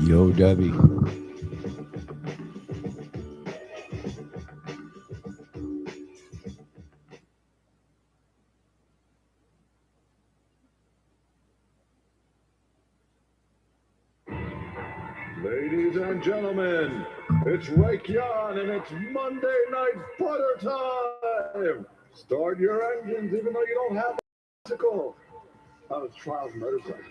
Yo, Debbie. Ladies and gentlemen, it's Raikyan and it's Monday Night Butter time! Start your engines even though you don't have a bicycle. How does Trials motorcycle?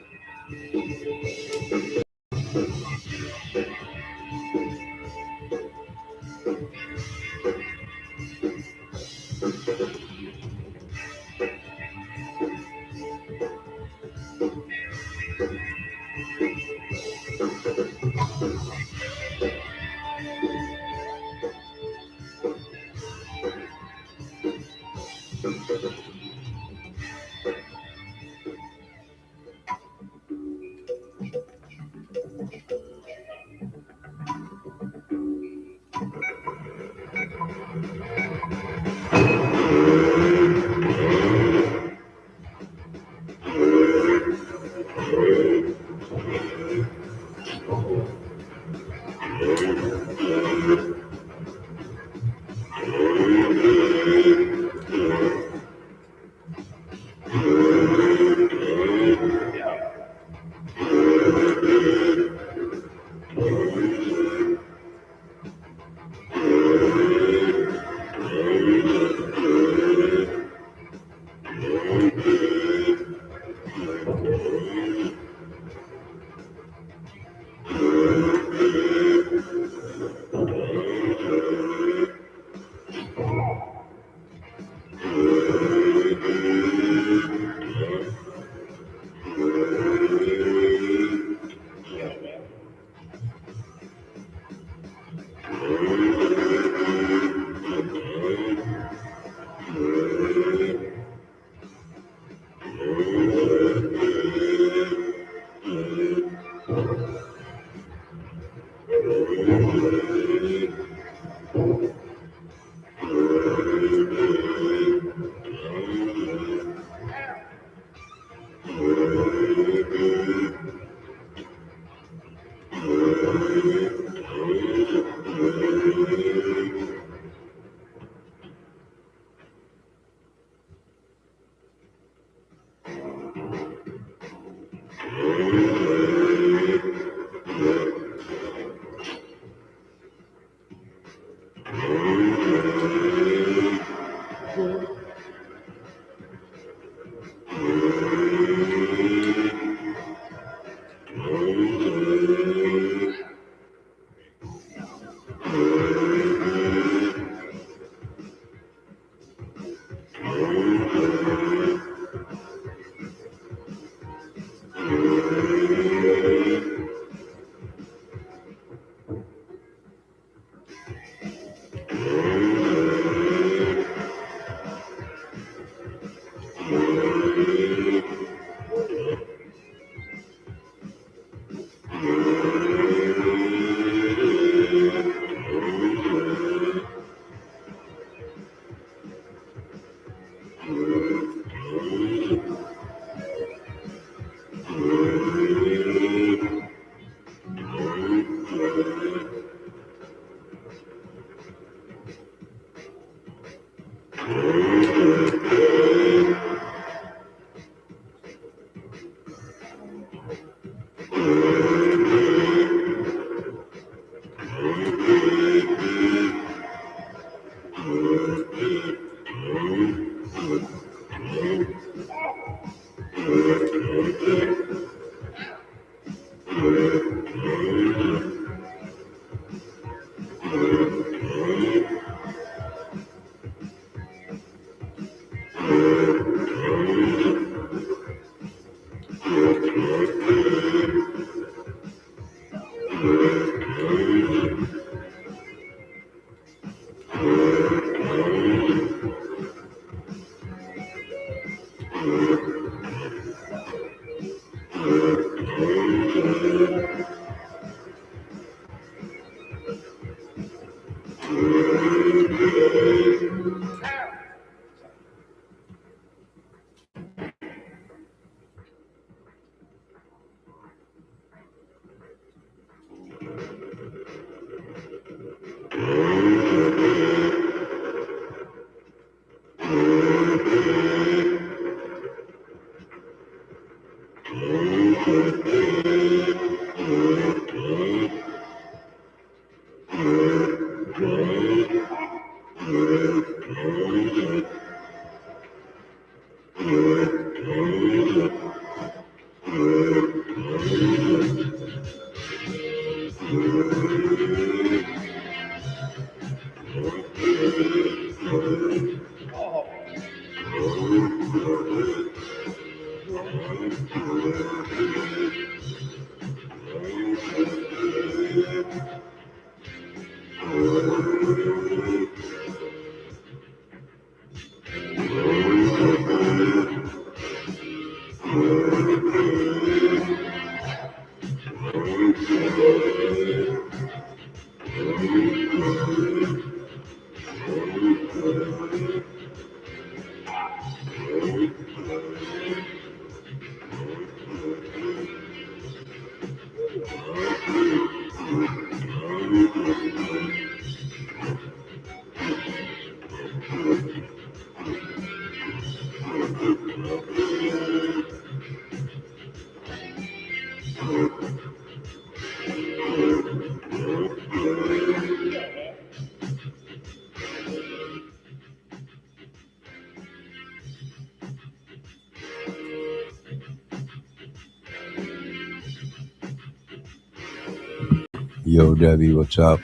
Yo, Debbie, what's up?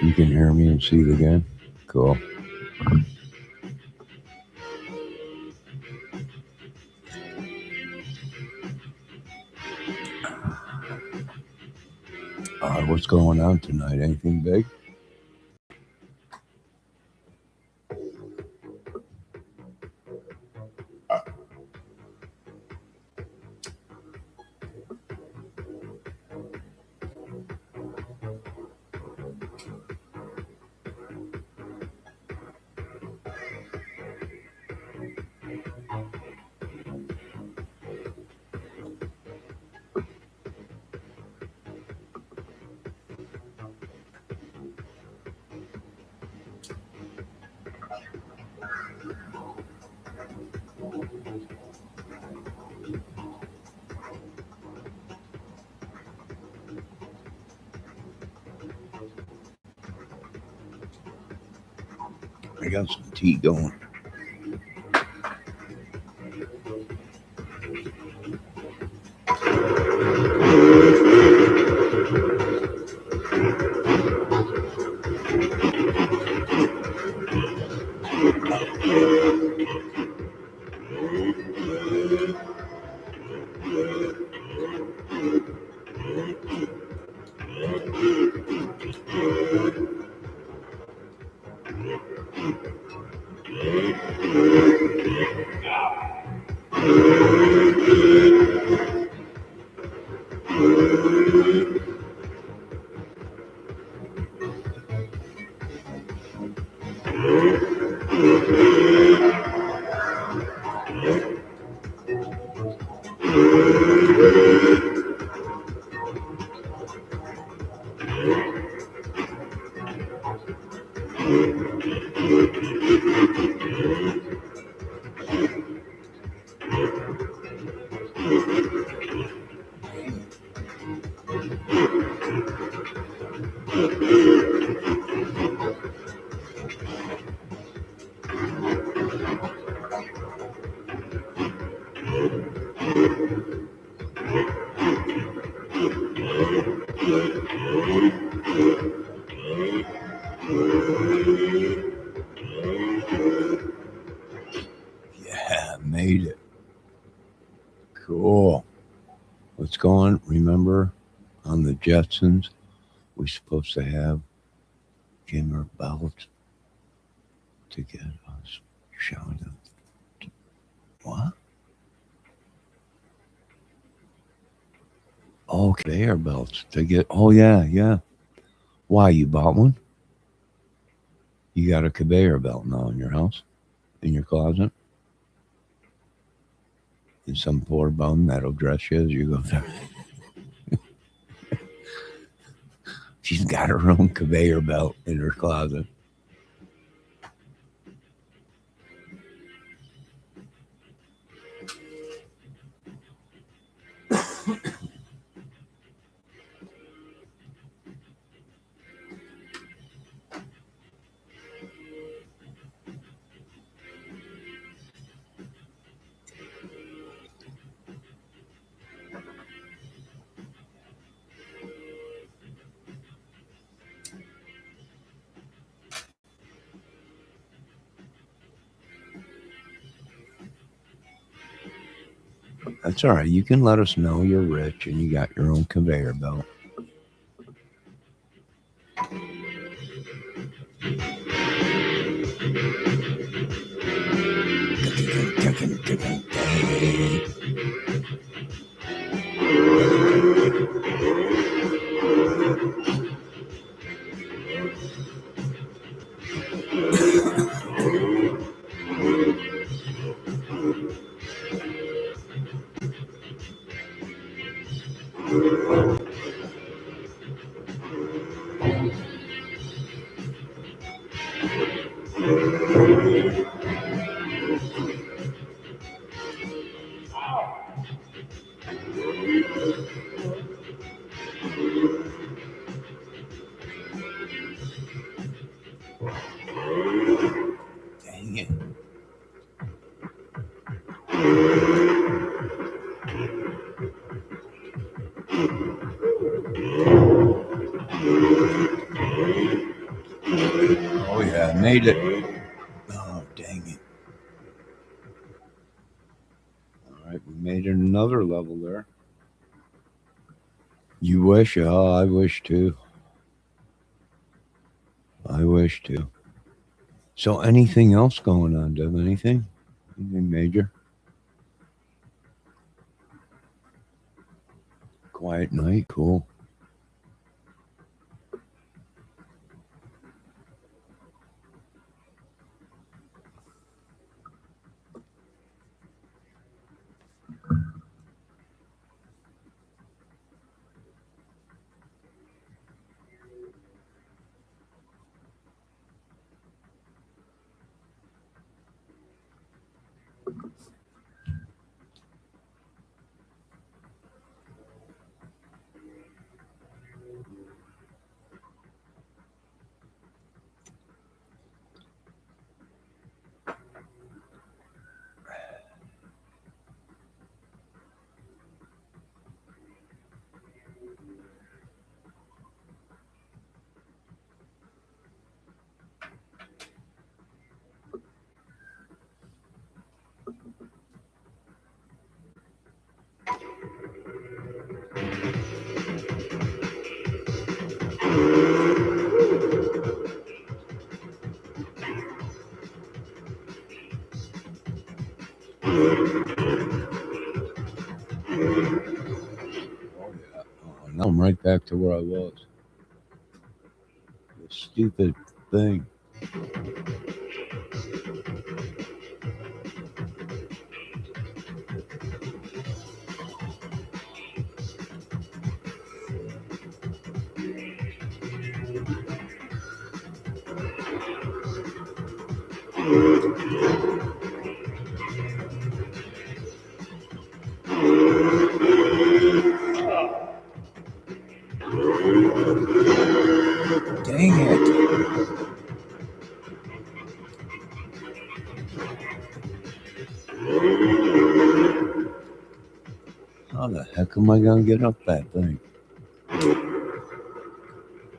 You can hear me and see it again? Cool. What's going on tonight? Anything big? I got some tea going. Yeah, made it. Cool. What's going? Remember on the Jetsons, we're supposed to have Jimmer Belt to get us shouting. What? Oh, conveyor belts to get. Oh, yeah, yeah. Why, you bought one? You got a conveyor belt now in your house, in your closet? And some poor bum that'll dress you as you go there. She's got her own conveyor belt in her closet. That's all right. You can let us know you're rich and you got your own conveyor belt. Dang it. Oh yeah, I made it. Oh dang it. All right, we made it another level there. You wish? Oh, I wish too. I wish too. So anything else going on, Dev? Anything? Anything major? Quiet night, cool. Oh yeah. Oh, now I'm right back to where I was. This stupid thing. Dang it. How the heck am I gonna get up that thing?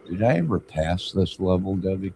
Did I ever pass this level, Debbie?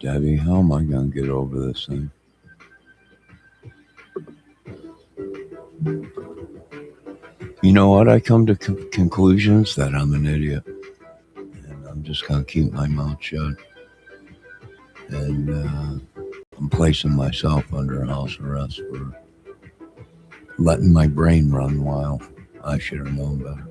Debbie, how am I going to get over this thing? You know what? I come to conclusions that I'm an idiot. And I'm just going to keep my mouth shut. And I'm placing myself under house arrest for letting my brain run wild. I should have known better.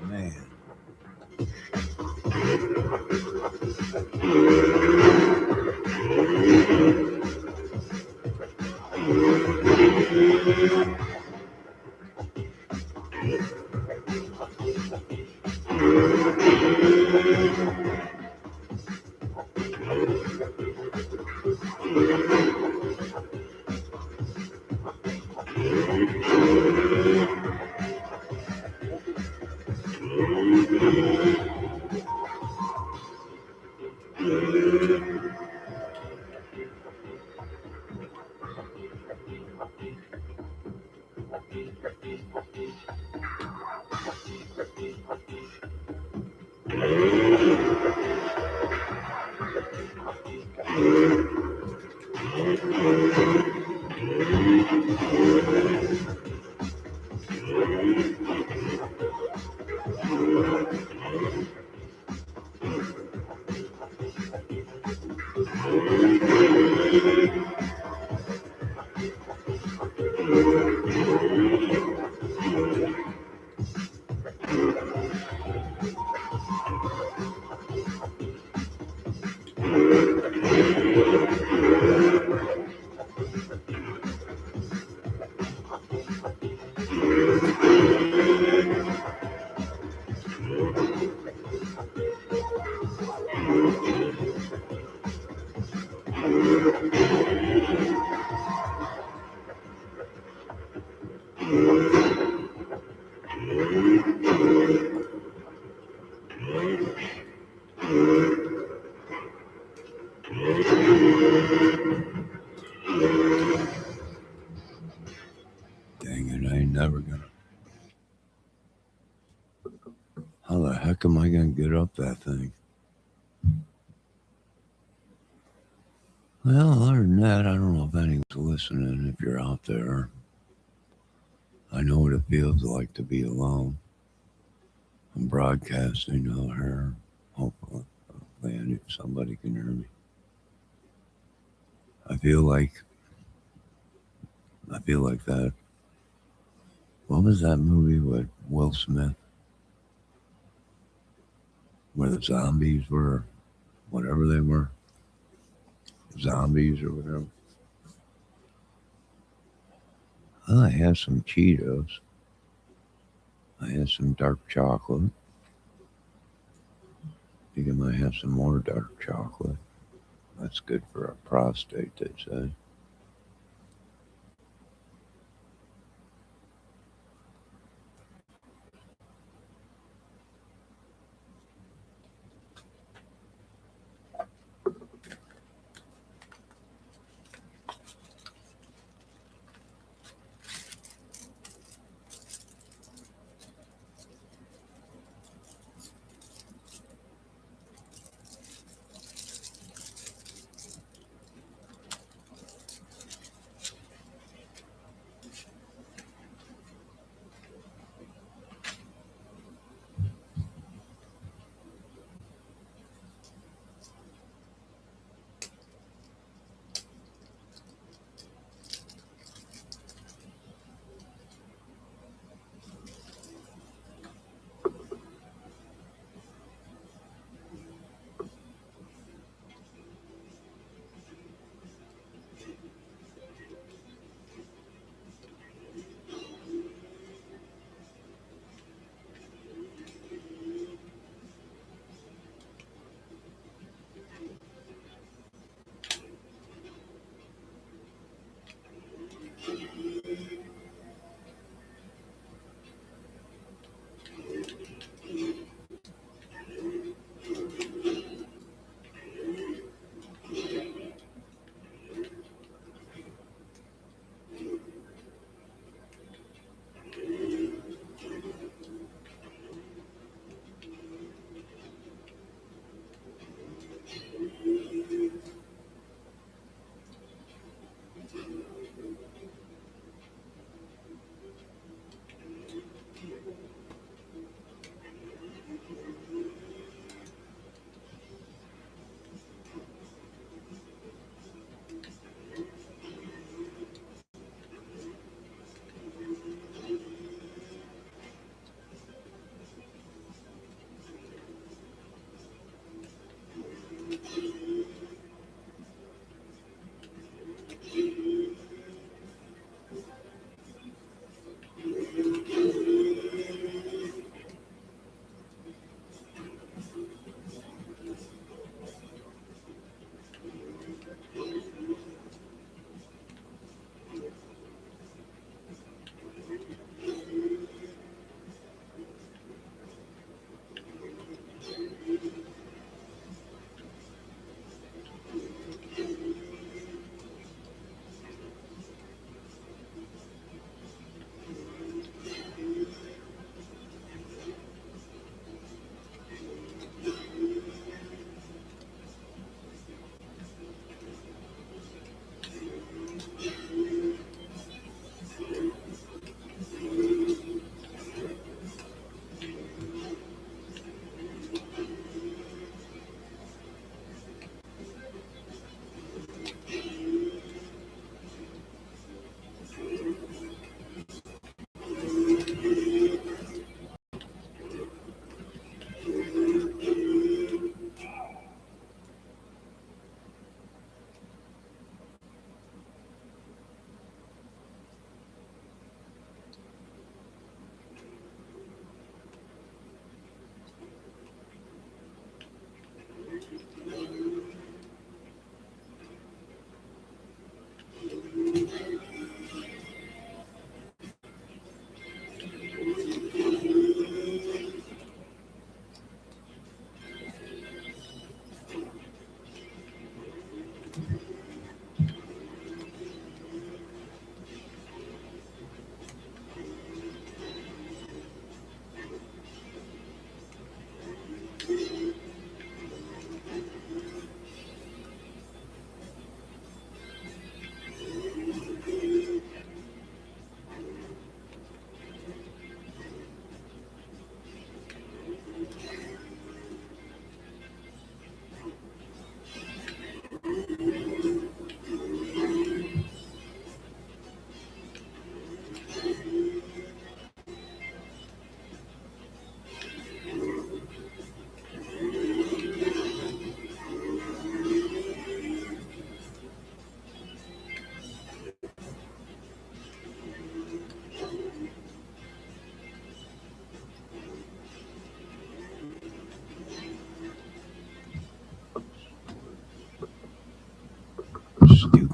Man. Dang it, I ain't never gonna. How the heck am I gonna get up that thing? Well, other than that, I don't know if anyone's listening. If you're out there, I know what it feels like to be alone. I'm broadcasting out here. Hopefully, somebody can hear me. I feel like that. What was that movie with Will Smith? the zombies were, whatever they were, zombies or whatever. I have some Cheetos. I have some dark chocolate. I think I might have some more dark chocolate. That's good for our prostate, they say.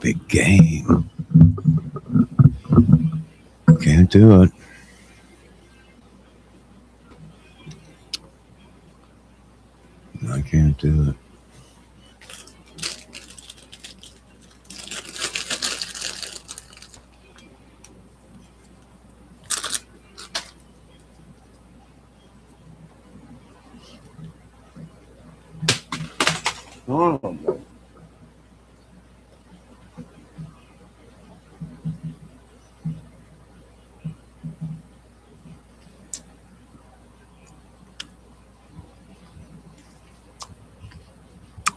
big game. Can't do it. I can't do it. Oh,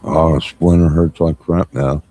Oh, splinter hurts like crap now.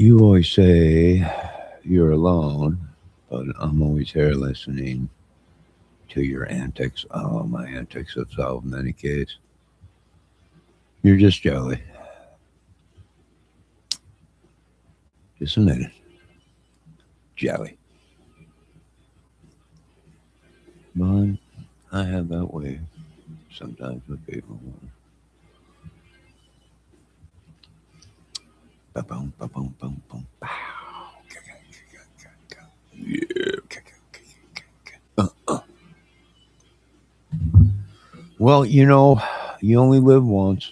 You always say you're alone, but I'm always here listening to your antics. Oh, my antics have solved many cases. You're just jelly. Just admit it. Jelly. But I have that way sometimes with people. boom, boom, boom, boom, boom. Well, you know, you only live once,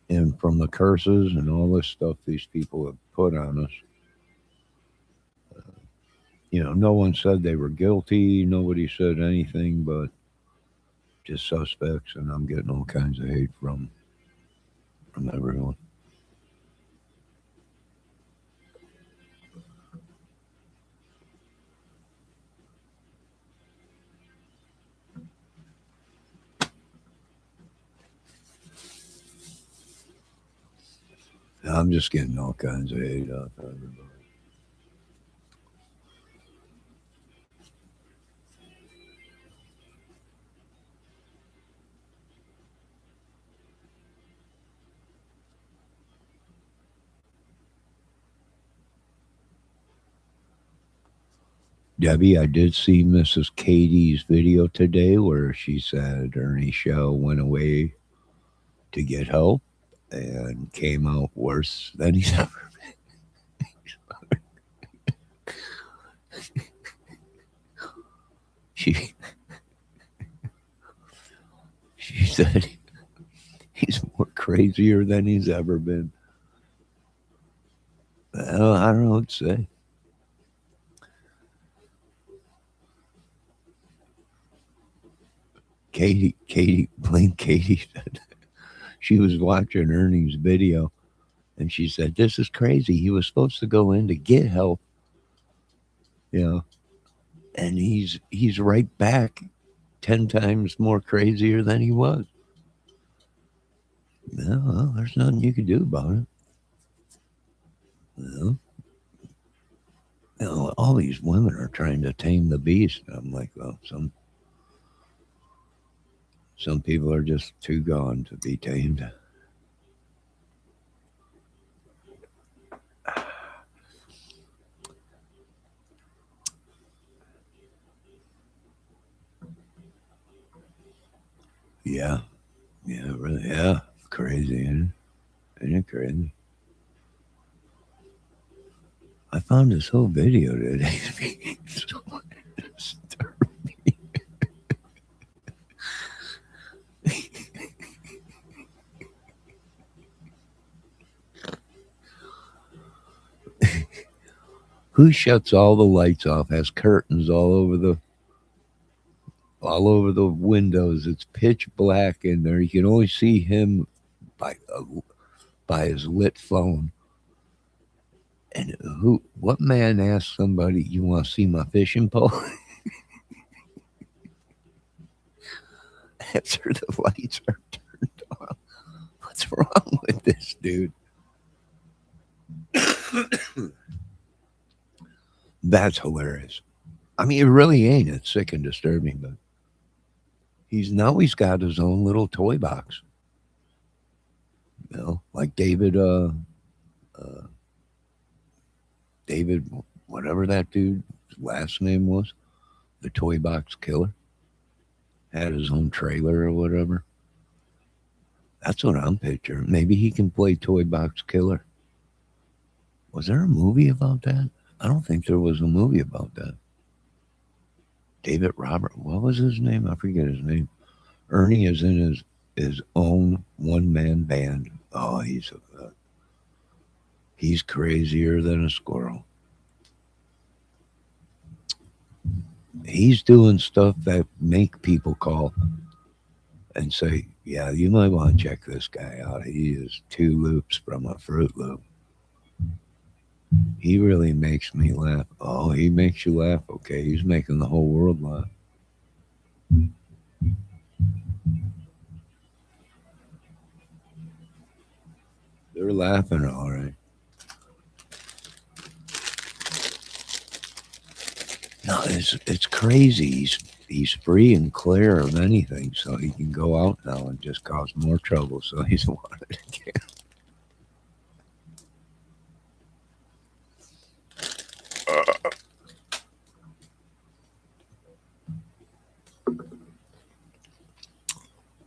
and from the curses and all this stuff these people have put on us, no one said they were guilty. Nobody said anything but just suspects, and I'm getting all kinds of hate from everyone. I'm just getting all kinds of hate out of everybody. Debbie, I did see Mrs. Katie's video today where she said Ernie Shell went away to get help and came out worse than he's ever. She she said he's more crazier than he's ever been. Well, I don't know what to say. Blame Katie said she was watching Ernie's video and she said, "This is crazy. He was supposed to go in to get help, you know, and he's right back 10 times more crazier than he was." Well, there's nothing you can do about it. Well, all these women are trying to tame the beast. I'm like, well, some people are just too gone to be tamed. Yeah, yeah, really, yeah, crazy, isn't it? Isn't it crazy? I found this whole video today being so disturbing. Who shuts all the lights off? Has curtains all over the windows. It's pitch black in there. You can only see him by by his lit phone. And what man asked somebody, "You want to see my fishing pole?" After the lights are turned off. What's wrong with this dude? That's hilarious. I mean, it really ain't. It's sick and disturbing, but he's got his own little toy box. Like uh, David, whatever that dude's last name was, the toy box killer, had his own trailer or whatever. That's what I'm picturing. Maybe he can play toy box killer. Was there a movie about that? I don't think there was a movie about that. David Robert, what was his name? I forget his name. Ernie is in his own one man band. Oh, he's crazier than a squirrel. He's doing stuff that make people call and say, "Yeah, you might want to check this guy out. He is 2 loops from a Fruit Loop. He really makes me laugh." Oh, he makes you laugh. Okay, he's making the whole world laugh. They're laughing all right. No, it's crazy. He's free and clear of anything, so he can go out now and just cause more trouble. So he's wanted again.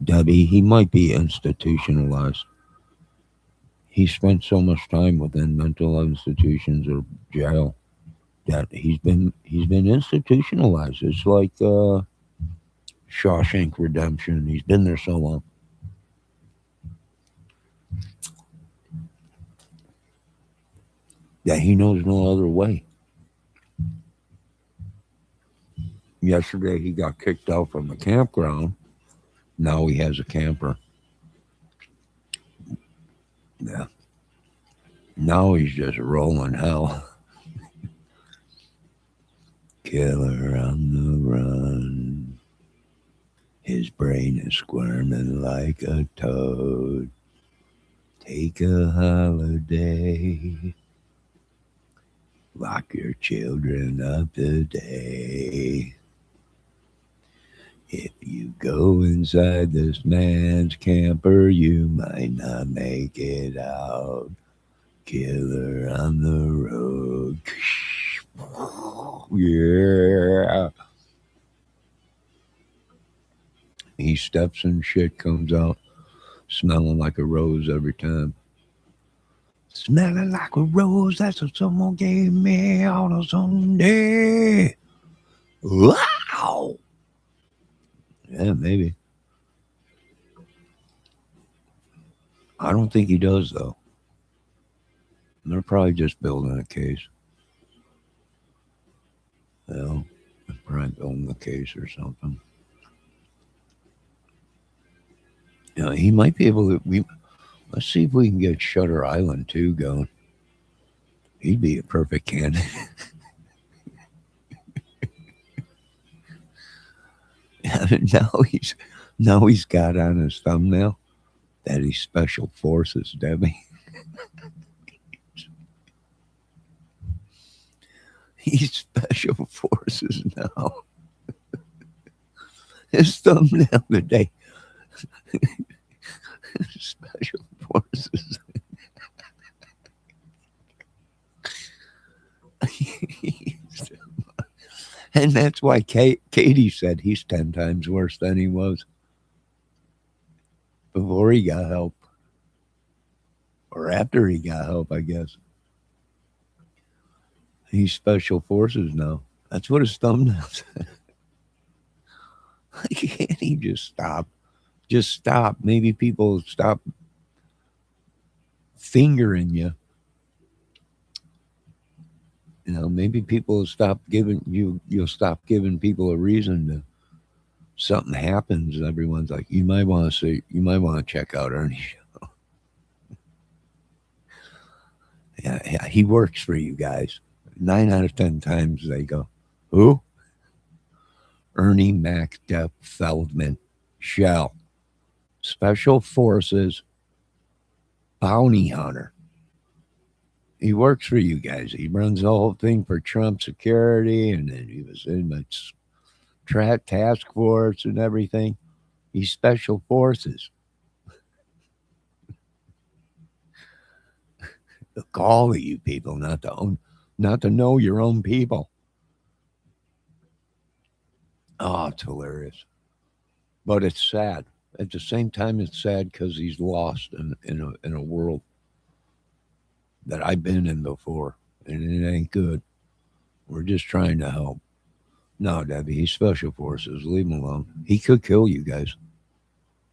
Debbie, he might be institutionalized. he spent so much time within mental institutions or jail that he's been institutionalized. It's like Shawshank Redemption. He's been there so long. Yeah, he knows no other way. Yesterday he got kicked out from the campground. Now he has a camper. Yeah. Now he's just rolling hell. Killer on the run. His brain is squirming like a toad. Take a holiday. Lock your children up today. If you go inside this man's camper, you might not make it out. Killer on the road. Yeah. He steps and shit comes out smelling like a rose every time. Smelling like a rose, that's what someone gave me on a Sunday. Wow. Yeah, maybe. I don't think he does, though. They're probably just building a case. Well, they're probably building a case or something. Yeah, he might be able to. Let's see if we can get Shutter Island 2 going. He'd be a perfect candidate. Now he's got on his thumbnail that he's Special Forces, Debbie. He's Special Forces now. His thumbnail today. Special Forces. And that's why Katie said he's 10 times worse than he was before he got help. Or after he got help, I guess. He's Special Forces now. That's what his thumbnail said. Can't he just stop? Just stop. Maybe people stop fingering you. You know, maybe people will stop giving you'll stop giving people a reason to something happens. Everyone's like, you might want to check out Ernie Show. Yeah, he works for you guys. 9 out of 10 times they go, who? Ernie Mac Depp Feldman Shell. Special Forces bounty hunter. He works for you guys. He runs the whole thing for Trump security, and then he was in the task force and everything. He's Special Forces. Look, all of you people not to know your own people. Oh, it's hilarious. But it's sad. At the same time, it's sad because he's lost in a world that I've been in before, and it ain't good. We're just trying to help. No, Debbie, he's Special Forces. Leave him alone. He could kill you guys.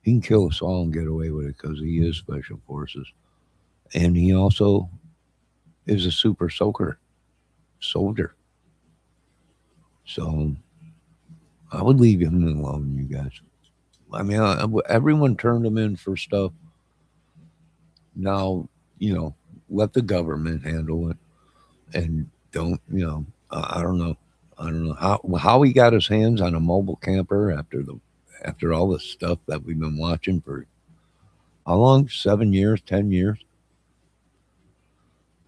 He can kill us all and get away with it because he is Special Forces. And he also is a super soldier. So I would leave him alone, you guys. I mean, everyone turned him in for stuff. Now, let the government handle it, and don't, I don't know how he got his hands on a mobile camper after all the stuff that we've been watching for how long? 7 years, 10 years?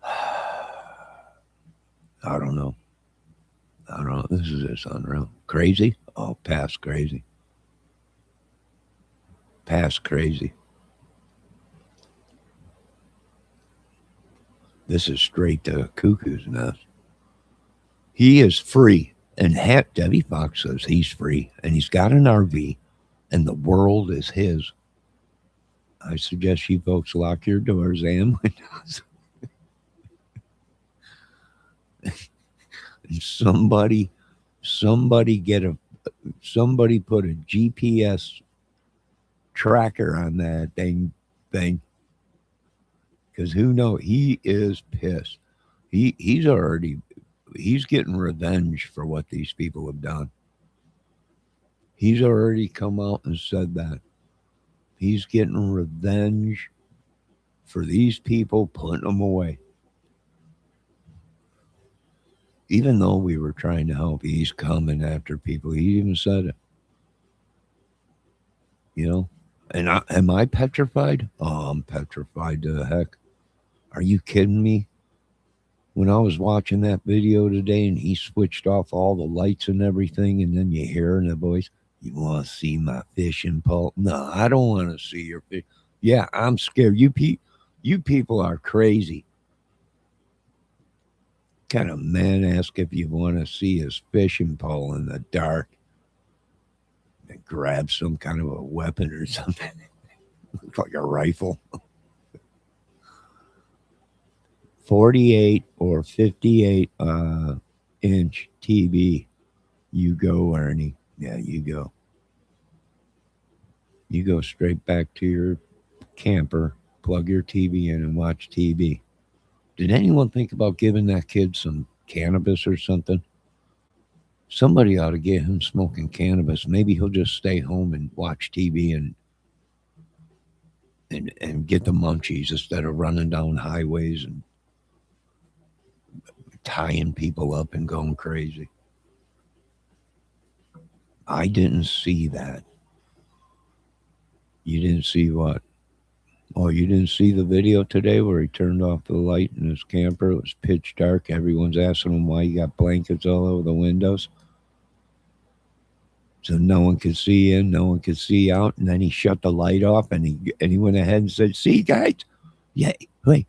I don't know. This is just unreal. Crazy? Oh, past crazy. Past crazy. This is straight to cuckoo's nest. He is free. And Debbie Fox says he's free. And he's got an RV. And the world is his. I suggest you folks lock your doors and windows. somebody, somebody put a GPS tracker on that thing, because who knows? He is pissed. He's getting revenge for what these people have done. He's already come out and said that he's getting revenge for these people, putting them away. Even though we were trying to help, he's coming after people. He even said it. You know, and am I petrified? Oh, I'm petrified to the heck. Are you kidding me? When I was watching that video today and he switched off all the lights and everything, and then you hear in the voice, "You want to see my fishing pole?" No, I don't want to see your fish. Yeah, I'm scared. You people are crazy. Kind of man ask if you want to see his fishing pole in the dark and grab some kind of a weapon or something. Looks like a rifle. 48 or 58 inch TV. You go, Ernie. Yeah, you go. You go straight back to your camper, plug your TV in, and watch TV. Did anyone think about giving that kid some cannabis or something? Somebody ought to get him smoking cannabis. Maybe he'll just stay home and watch TV and get the munchies instead of running down highways and tying people up and going crazy. I didn't see that. You didn't see what? Oh, you didn't see the video today where he turned off the light in his camper? It was pitch dark. Everyone's asking him why you got blankets all over the windows. So no one could see in, no one could see out. And then he shut the light off and he went ahead and said, "See, guys? Yeah, wait.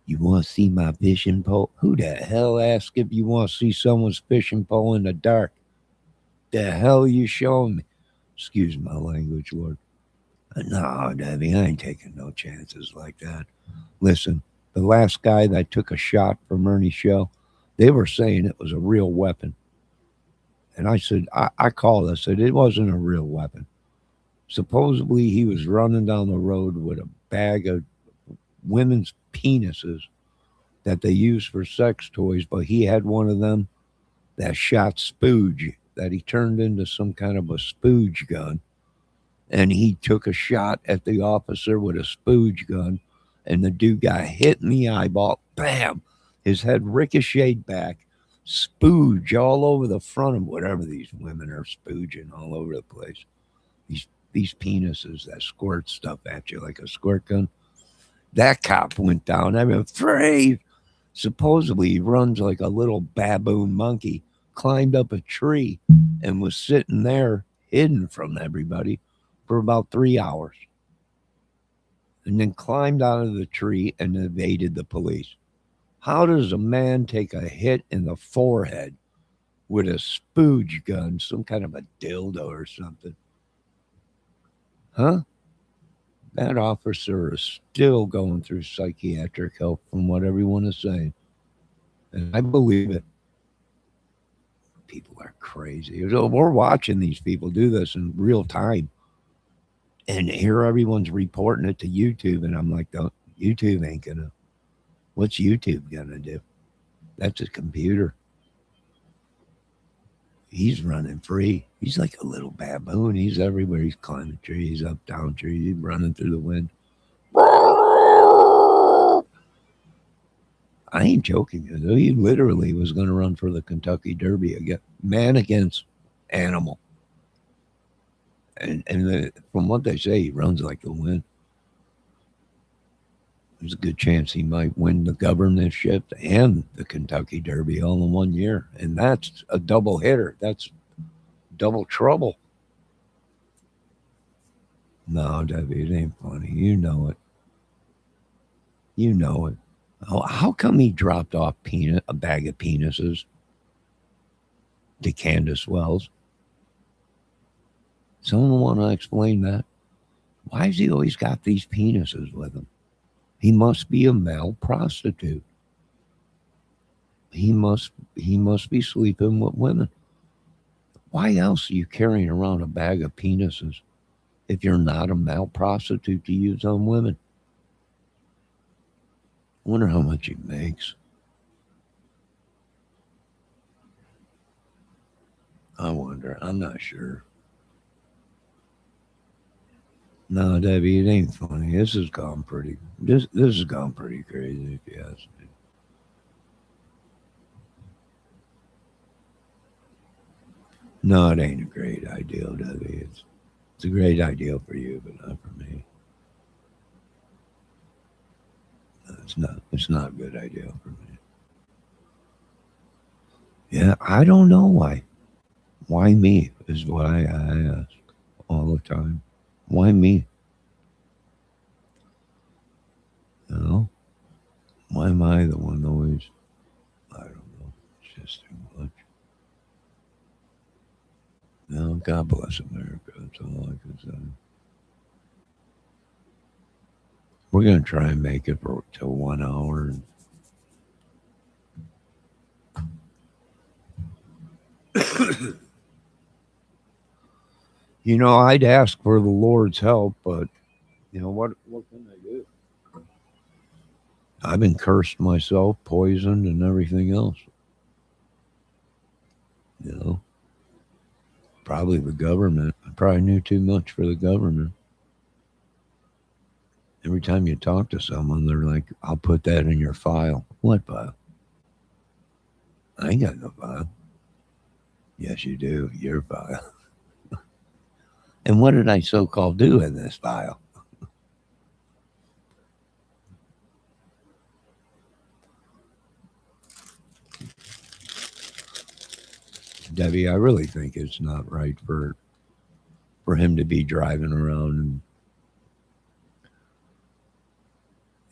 You want to see my fishing pole?" Who the hell asked if you want to see someone's fishing pole in the dark? The hell you showing me? Excuse my language, Lord. No, Debbie, I ain't taking no chances like that. Listen, the last guy that took a shot from Ernie's show, they were saying it was a real weapon. And I said, I called, I said, it wasn't a real weapon. Supposedly he was running down the road with a bag of women's penises that they use for sex toys, but he had one of them that shot spooge, that he turned into some kind of a spooge gun. And he took a shot at the officer with a spooge gun, and the dude got hit in the eyeball. Bam! His head ricocheted back, spooge all over the front of whatever these women are spooging all over the place. These penises that squirt stuff at you like a squirt gun. That cop went down. I'm afraid. Supposedly he runs like a little baboon monkey, climbed up a tree, and was sitting there hidden from everybody for about 3 hours, and then climbed out of the tree and evaded the police. How does a man take a hit in the forehead with a spooge gun, some kind of a dildo or something? Huh? That officer is still going through psychiatric help from what everyone is saying. And I believe it. People are crazy. We're watching these people do this in real time. And here everyone's reporting it to YouTube. And I'm like, YouTube ain't going to. What's YouTube going to do? That's a computer. He's running free. He's like a little baboon. He's everywhere. He's climbing trees, up, down trees. He's running through the wind. I ain't joking. He literally was going to run for the Kentucky Derby again. Man against animal. And from what they say, he runs like the wind. There's a good chance he might win the governorship and the Kentucky Derby all in 1 year. And that's a double hitter. That's double trouble. No, Debbie, it ain't funny. You know it. You know it. How come he dropped off a bag of penises to Candace Wells? Someone want to explain that? Why has he always got these penises with him? He must be a male prostitute. He must be sleeping with women. Why else are you carrying around a bag of penises if you're not a male prostitute to use on women? I wonder how much he makes. I wonder. I'm not sure. No, Debbie, it ain't funny. This has gone pretty crazy if you ask me. No, it ain't a great idea, Debbie. It's a great idea for you, but not for me. No, it's not a good idea for me. Yeah, I don't know why. Why me is what I ask all the time. Why me? You know? Why am I the one always? I don't know. It's just too much. No, God bless America. That's all I can say. We're gonna try and make it for till 1 hour. I'd ask for the Lord's help, but what can I do? I've been cursed myself, poisoned, and everything else. You know, probably the government. I probably knew too much for the government. Every time you talk to someone, they're like, "I'll put that in your file." What file? I ain't got no file. Yes, you do. Your file. And what did I so-called do in this file? Debbie, I really think it's not right for him to be driving around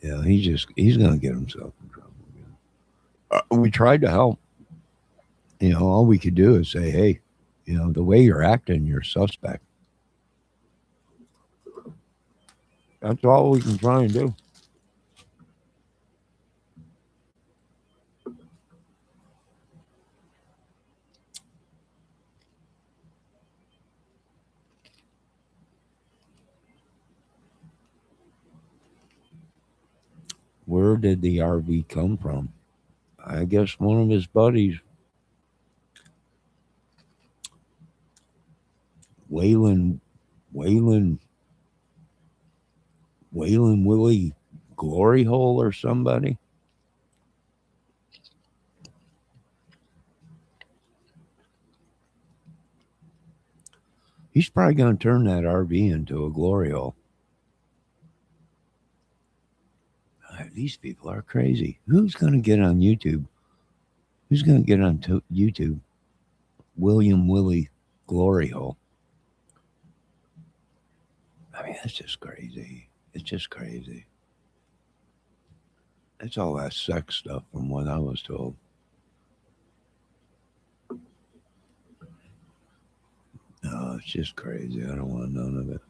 and he's gonna get himself in trouble again. We tried to help. All we could do is say, hey, the way you're acting, you're suspect. That's all we can try and do. Where did the RV come from? I guess one of his buddies, Waylon, Waylon, Waylon Willie Glory Hole or somebody. He's probably going to turn that RV into a glory hole. These people are crazy. Who's going to get on YouTube? Who's going to get on YouTube? William Willie Glory Hole. I mean, that's just crazy. It's just crazy. It's all that sex stuff from what I was told. No, it's just crazy. I don't want none of it.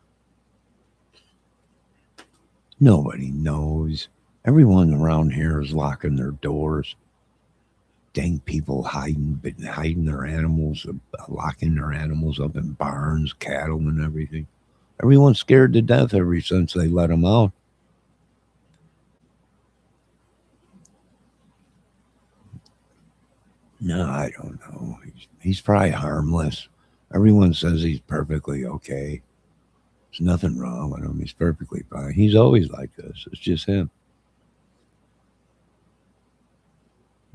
Nobody knows. Everyone around here is locking their doors. Dang people hiding their animals, locking their animals up in barns, cattle, and everything. Everyone's scared to death ever since they let them out. No, I don't know. He's probably harmless. Everyone says he's perfectly okay. There's nothing wrong with him. He's perfectly fine. He's always like this. It's just him.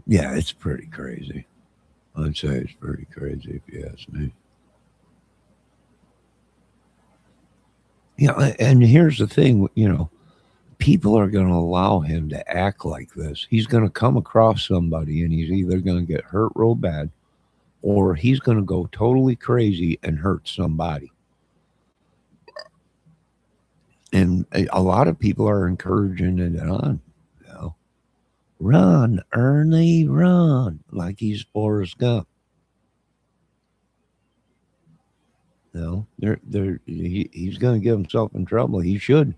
Yeah, it's pretty crazy. I'd say it's pretty crazy if you ask me. And here's the thing, people are going to allow him to act like this. He's going to come across somebody and he's either going to get hurt real bad or he's going to go totally crazy and hurt somebody. And a lot of people are encouraging it on. Run, Ernie, run, like he's Forrest Gump. No, he's going to get himself in trouble. He should.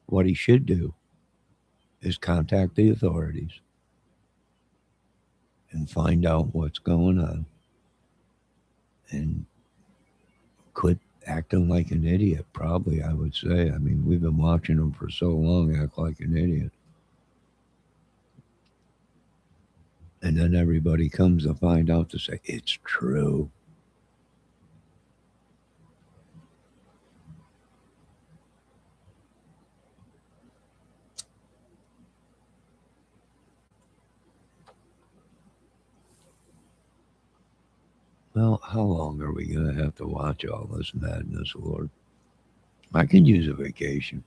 What he should do is contact the authorities and find out what's going on and quit acting like an idiot, probably, I would say. I mean, we've been watching him for so long act like an idiot. And then everybody comes to find out to say, it's true. Well, how long are we going to have to watch all this madness, Lord? I could use a vacation.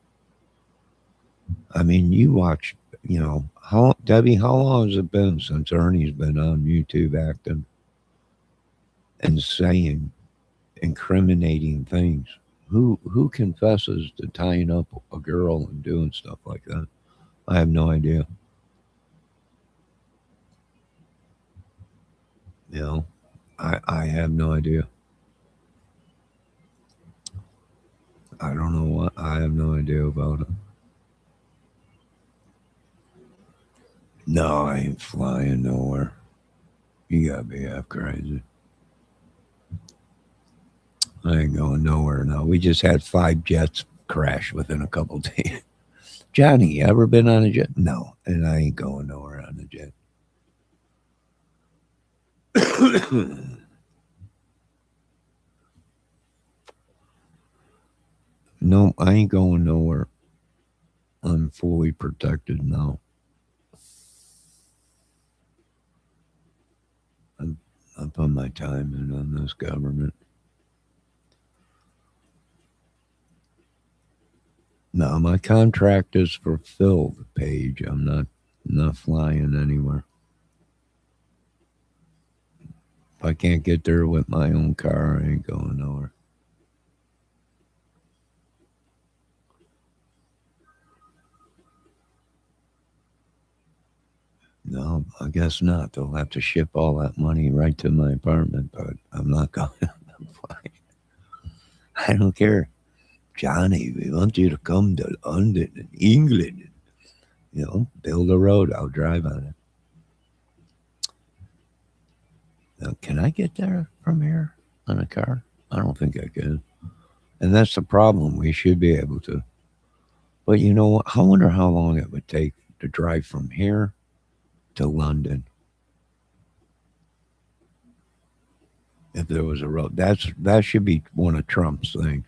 I mean, you watch, how, Debbie, how long has it been since Ernie's been on YouTube acting and saying incriminating things? Who confesses to tying up a girl and doing stuff like that? I have no idea. You know, I have no idea. I don't know what. I have no idea about it. No, I ain't flying nowhere. You gotta be half crazy. I ain't going nowhere now. We just had 5 jets crash within a couple days. Johnny, you ever been on a jet? No, and I ain't going nowhere on a jet. No, I ain't going nowhere. I'm fully protected now. I put my time in on this government. No, my contract is fulfilled, Paige. I'm not flying anywhere. If I can't get there with my own car, I ain't going nowhere. No, I guess not. They'll have to ship all that money right to my apartment, but I'm not going. I'm flying. I don't care. Johnny, we want you to come to London and England. Build a road. I'll drive on it. Now, can I get there from here on a car? I don't think I can. And that's the problem. We should be able to. But you know what? I wonder how long it would take to drive from here to London if there was a road. That should be one of Trump's things.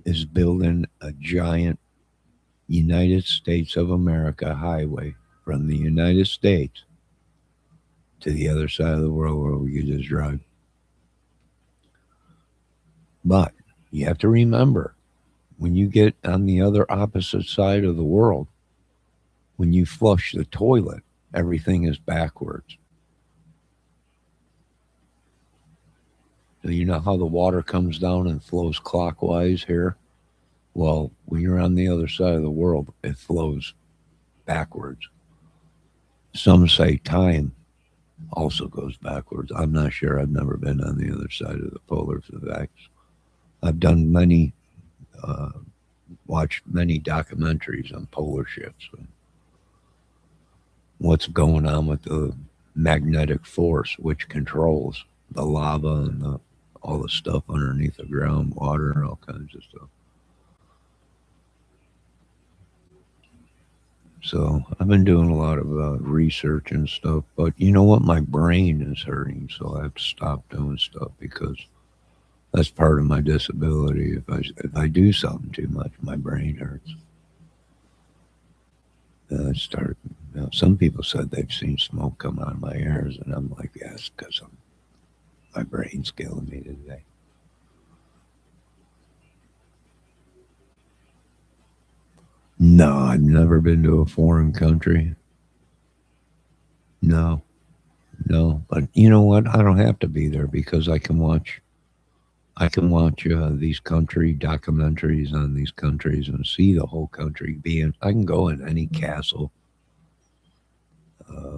Is building a giant United States of America highway from the United States to the other side of the world where we could just drive. But you have to remember, when you get on the other opposite side of the world, when you flush the toilet, everything is backwards. So you know how the water comes down and flows clockwise here? Well, when you're on the other side of the world, it flows backwards. Some say time also goes backwards. I'm not sure. I've never been on the other side of the polar vortex. I've done uh, watched many documentaries on polar shifts. What's going on with the magnetic force, which controls the lava and all the stuff underneath the ground, water, all kinds of stuff. So I've been doing a lot of research and stuff, but you know what? My brain is hurting, so I have to stop doing stuff because that's part of my disability. If I do something too much, my brain hurts. I start. Some people said they've seen smoke come out of my ears, and I'm like, yes, because my brain's killing me today. No, I've never been to a foreign country. No, no. But you know what? I don't have to be there because I can watch. I can watch these country documentaries on these countries and see the whole country being. I can go in any castle. Uh,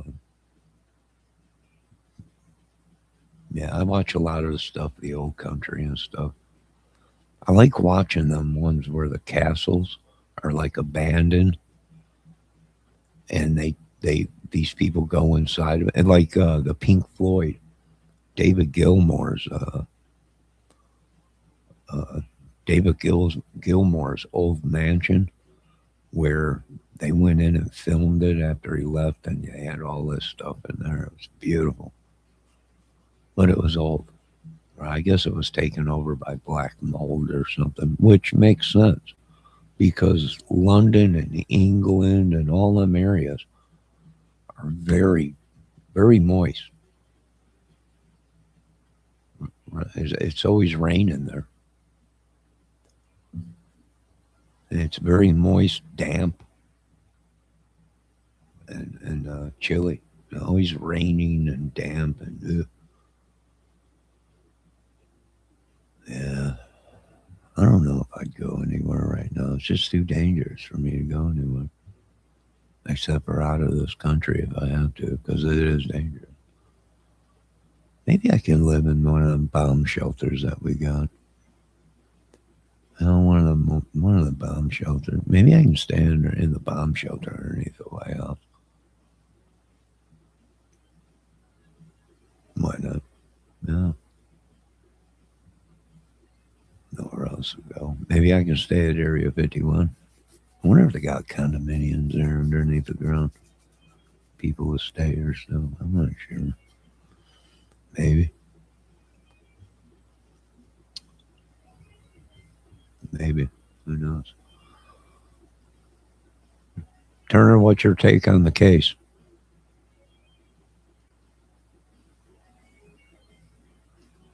Yeah, I watch a lot of the stuff, the old country and stuff. I like watching them ones where the castles are like abandoned and they these people go inside of it. And like the Pink Floyd, David Gilmour's uh, Gilmour's old mansion where they went in and filmed it after he left, and they had all this stuff in there. It was beautiful, but it was old. I guess it was taken over by black mold or something, which makes sense because London and England and all them areas are very, very moist. It's always raining there. And it's very moist, damp, and chilly. It's always raining and damp and yeah. I don't know if I'd go anywhere right now. It's just too dangerous for me to go anywhere, except for out of this country if I have to, because it is dangerous. Maybe I can live in one of them bomb shelters that we got. One of the bomb shelters. Maybe I can stay in the bomb shelter underneath the White House. Why not? Yeah. Nowhere else to go. Maybe I can stay at Area 51. I wonder if they got condominiums there underneath the ground. People will stay or so. I'm not sure. Maybe. Maybe. Who knows? Turner, what's your take on the case?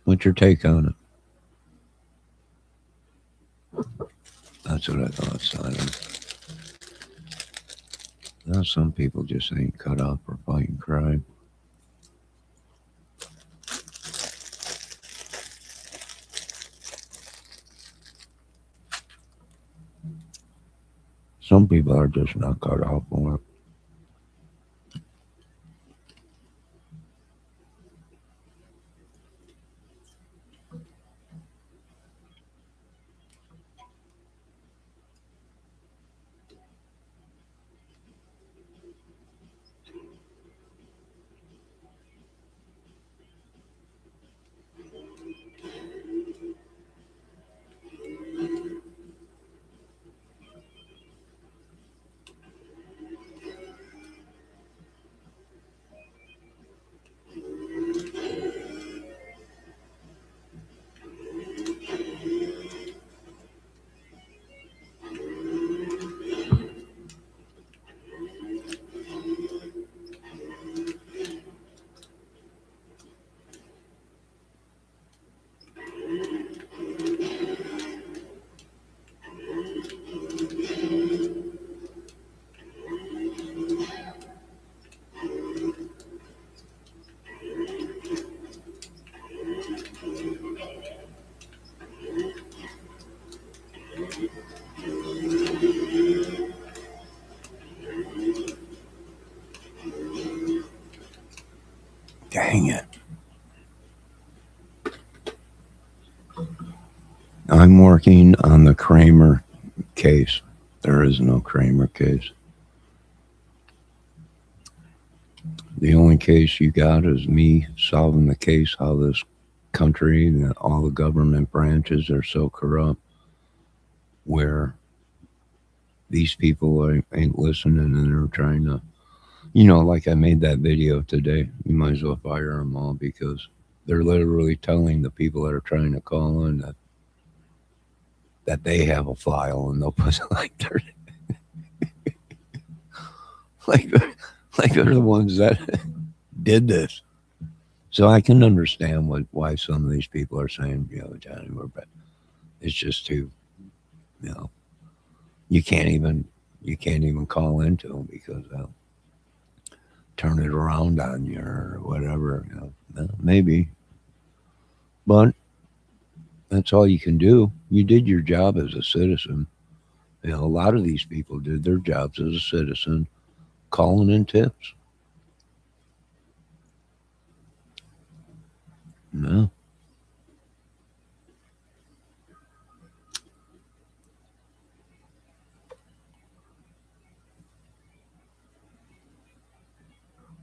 What's your take on it? That's what I thought, Simon. Now, some people just ain't cut out for fighting crime. Some people are just not cut out for it. Dang it. I'm working on the Kramer case. There is no Kramer case. The only case you got is me solving the case how this country and all the government branches are so corrupt, where these people ain't listening and they're trying to, like I made that video today. You might as well fire them all because they're literally telling the people that are trying to call in that they have a file and they'll put like they're like they're the ones that did this. So I can understand why some of these people are saying, Johnny, we're bad. It's just too, you know, you can't even call into them because they'll turn it around on you or whatever. Maybe, but that's all you can do. You did your job as a citizen. A lot of these people did their jobs as a citizen, calling in tips. No.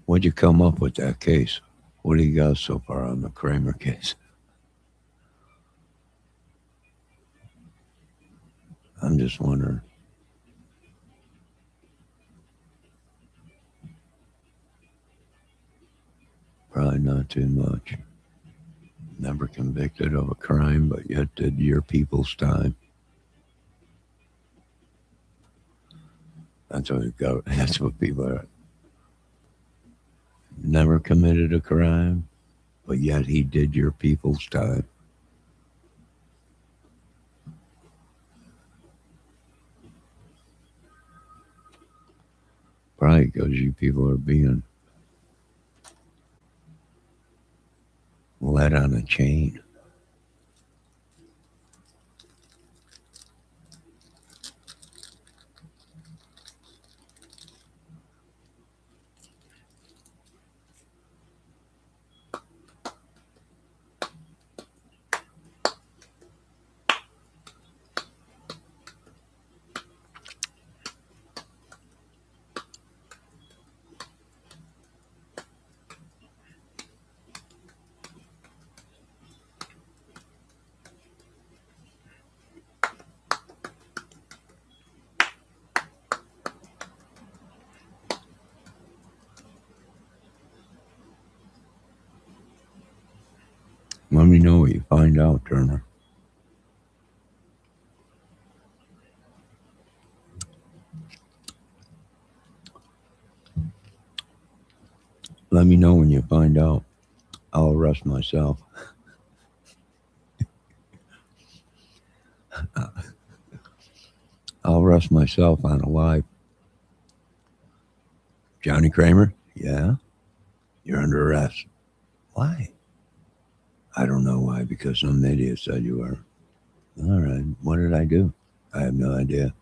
What'd you come up with that case? What do you got so far on the Kramer case? I'm just wondering. Probably not too much. Never convicted of a crime, but yet did your people's time. That's what it go. That's what people are. Never committed a crime, but yet he did your people's time. Probably because you people are being led on a chain. Let me know what you find out, Turner. Let me know when you find out. I'll arrest myself. I'll arrest myself on a live. Johnny Kramer? Yeah? You're under arrest. Why? I don't know why, because some idiot said you were. All right. What did I do? I have no idea.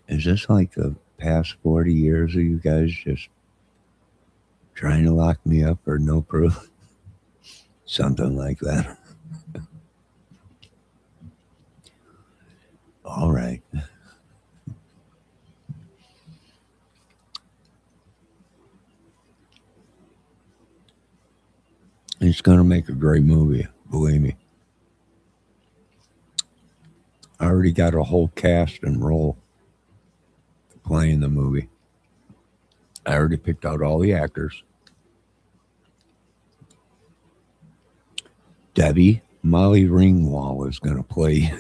Is this like the past 40 years of you guys just trying to lock me up for no proof? Something like that. All right. It's going to make a great movie, believe me. I already got a whole cast and role to play in the movie. I already picked out all the actors. Debbie, Molly Ringwald is going to play.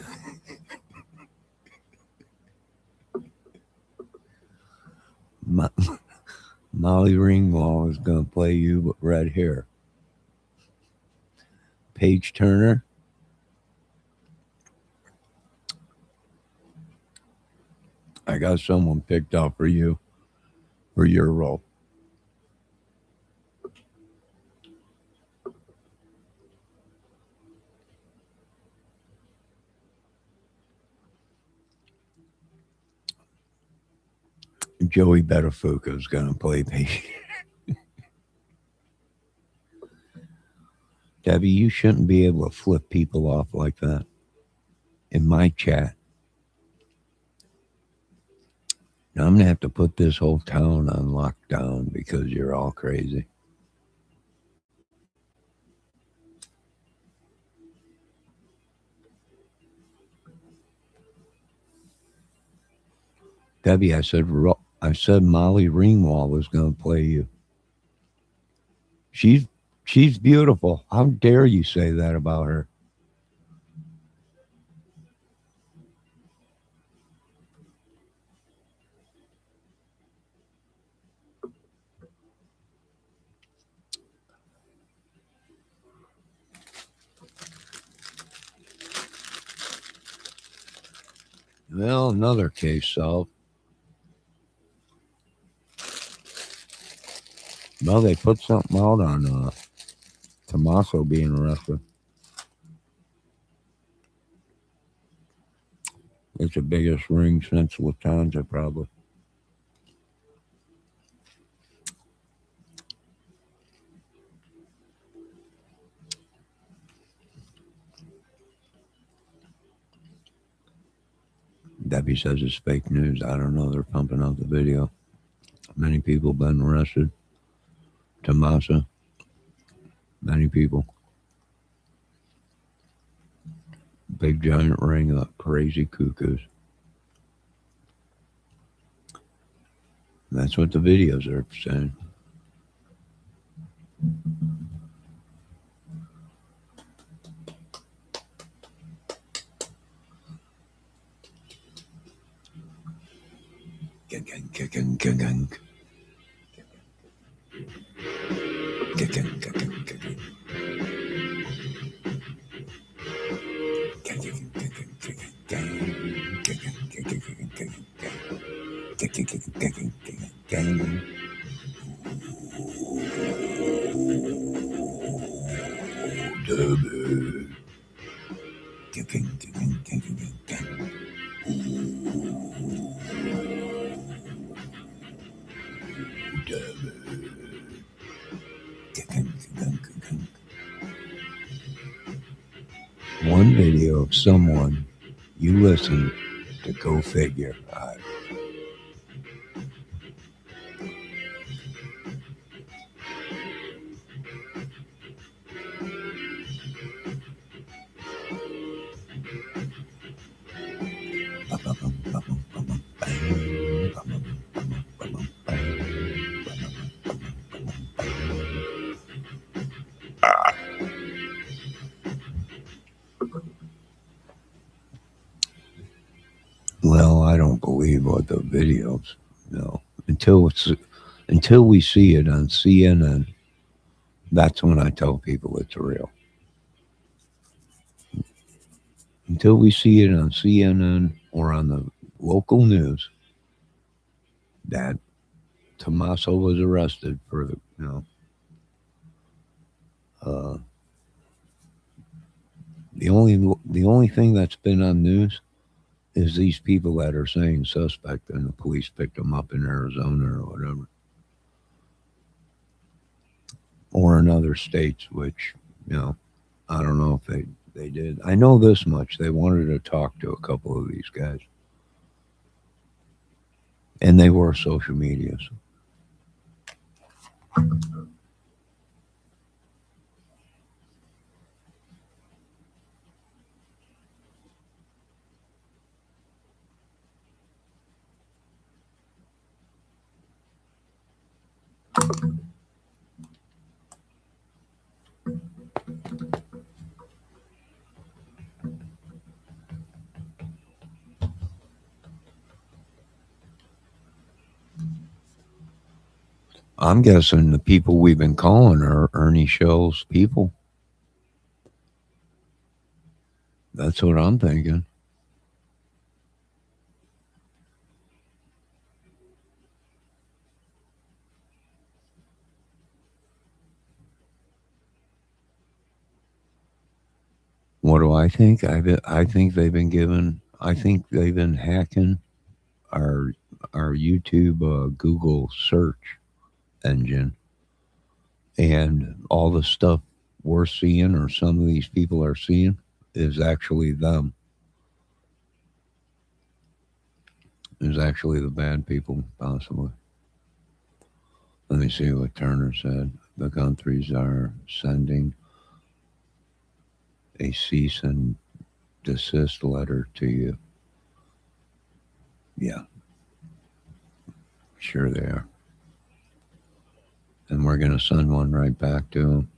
Molly Ringwald is going to play you with red hair. Paige Turner. I got someone picked out for you for your role. Joey Buttafuoco is going to play Paige. Debbie, you shouldn't be able to flip people off like that in my chat. Now I'm going to have to put this whole town on lockdown because you're all crazy. Debbie, I said Molly Ringwald was going to play you. She's beautiful. How dare you say that about her? Well, another case solved. Well, they put something out on Tommaso being arrested. It's the biggest ring since Lufthansa, probably. Debbie says it's fake news. I don't know. They're pumping out the video. Many people been arrested. Tomasa, many people. Big giant ring of crazy cuckoos. That's what the videos are saying. One video of someone you listen to, go figure. Well, I don't believe what the videos. No, until we see it on CNN, that's when I tell people it's real. Until we see it on CNN or on the local news that Tommaso was arrested for the, the only thing that's been on news is these people that are saying suspect and the police picked them up in Arizona or whatever. Or in other states, which, I don't know if they did. I know this much. They wanted to talk to a couple of these guys. And they were social medias. I'm guessing the people we've been calling are Ernie Shell's people. That's what I'm thinking. What do I think? I think they've been given. I think they've been hacking our YouTube Google search engine, and all the stuff we're seeing or some of these people are seeing is actually them. Is actually the bad people, possibly. Let me see what Turner said. The countries are sending a cease and desist letter to you. Yeah. Sure they are. And we're going to send one right back to them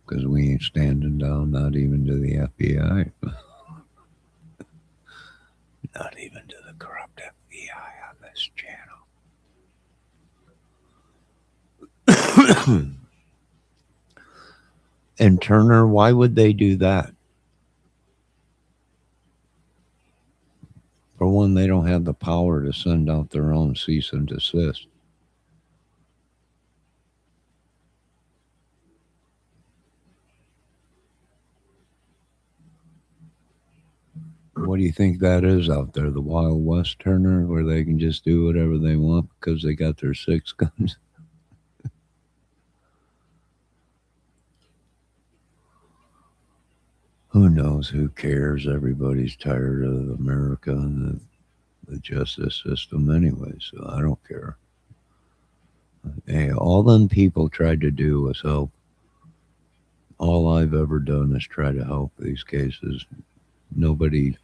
because we ain't standing down, not even to the FBI. Not even to the corrupt FBI on this channel. And Turner, why would they do that? For one, they don't have the power to send out their own cease and desist. What do you think that is out there? The Wild West, Turner, where they can just do whatever they want because they got their 6 guns? Who knows? Who cares? Everybody's tired of America and the justice system anyway, so I don't care. Hey, all them people tried to do was help. All I've ever done is try to help these cases. Nobody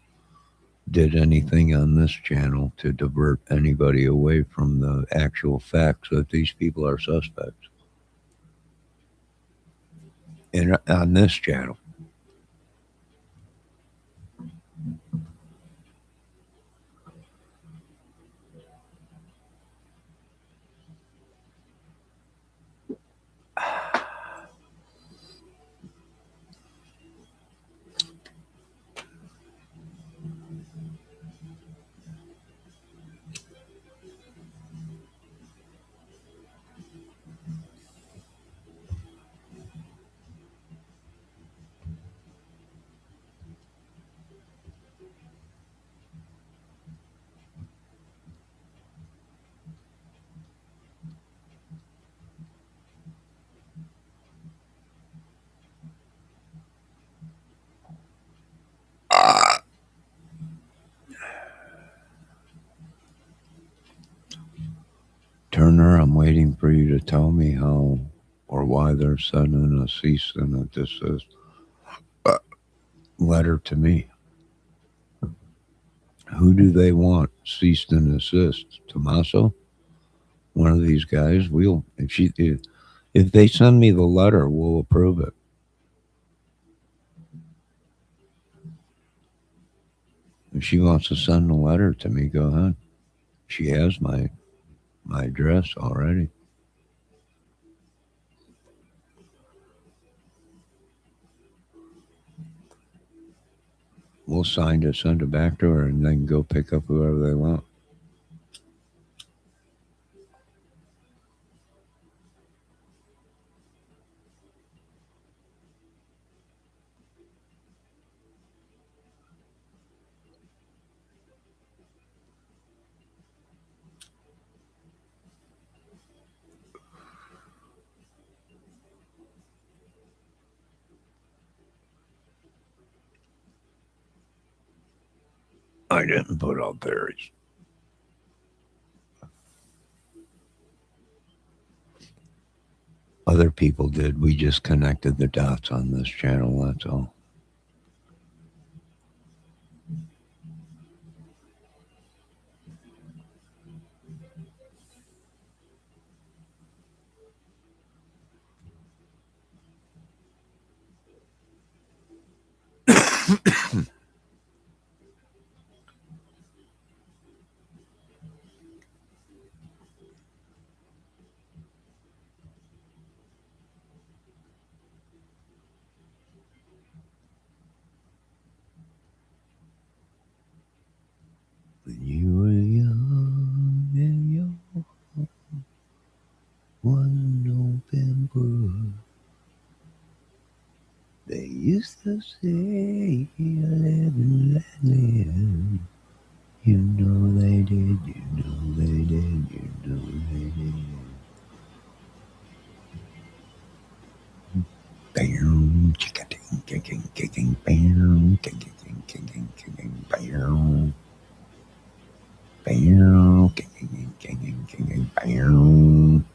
did anything on this channel to divert anybody away from the actual facts that these people are suspects. And on this channel. Turner, I'm waiting for you to tell me how or why they're sending a cease and a desist letter to me. Who do they want cease and desist? Tommaso? One of these guys? If they send me the letter, we'll approve it. If she wants to send a letter to me, go ahead. She has my address already. We'll sign it, send it back to her, and then go pick up whoever they want. I didn't put out berries. Other people did. We just connected the dots on this channel, that's all. When you were young and young, one November, they used to say, live and let live. You know they did, you know they did, you know they did. Bam, chicka-ding, kicking, kicking, bam, kicking, kicking, kicking, bam. Bam, kicking, kicking, kicking, bam.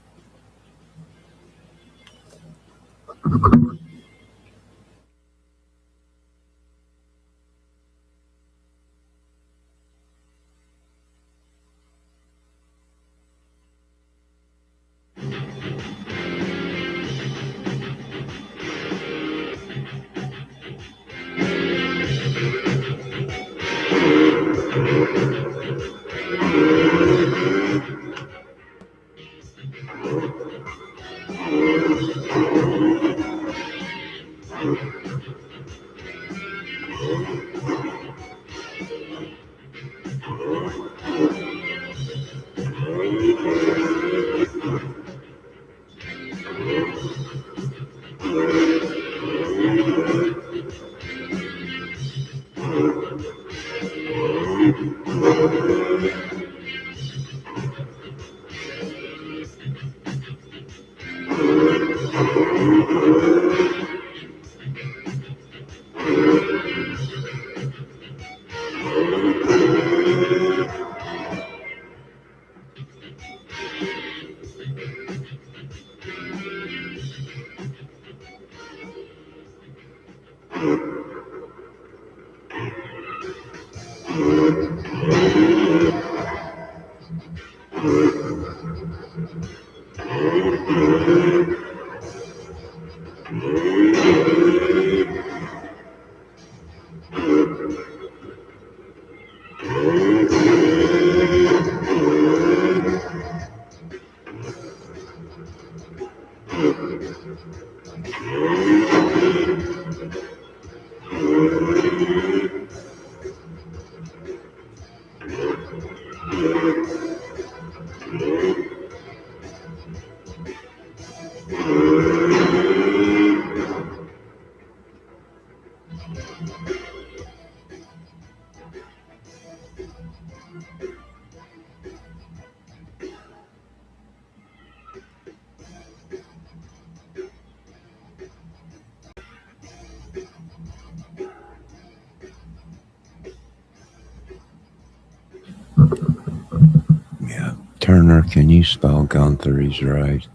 Yeah. Turner, can you spell Guthrie's right?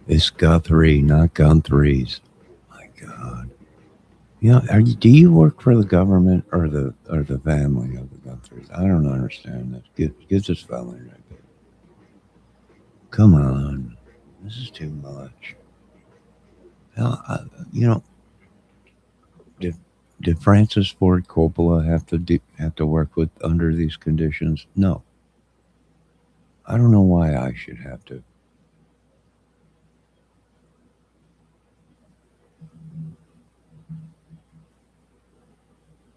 It's Guthrie, not Gunthries. My God. Yeah, do you work for the government or the family of the Gunthries? I don't understand this. Get this spelling right there. Come on, this is too much. Hell, you know, did did Francis Ford Coppola have to work with under these conditions? No. I don't know why I should have to.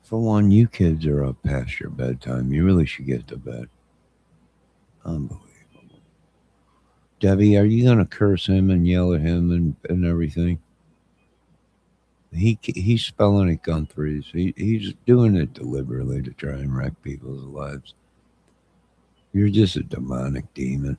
For one, you kids are up past your bedtime. You really should get to bed. Unbelievable. Debbie, are you going to curse him and yell at him and everything? He's spelling it Gunthries. He's doing it deliberately to try and wreck people's lives. You're just a demonic demon.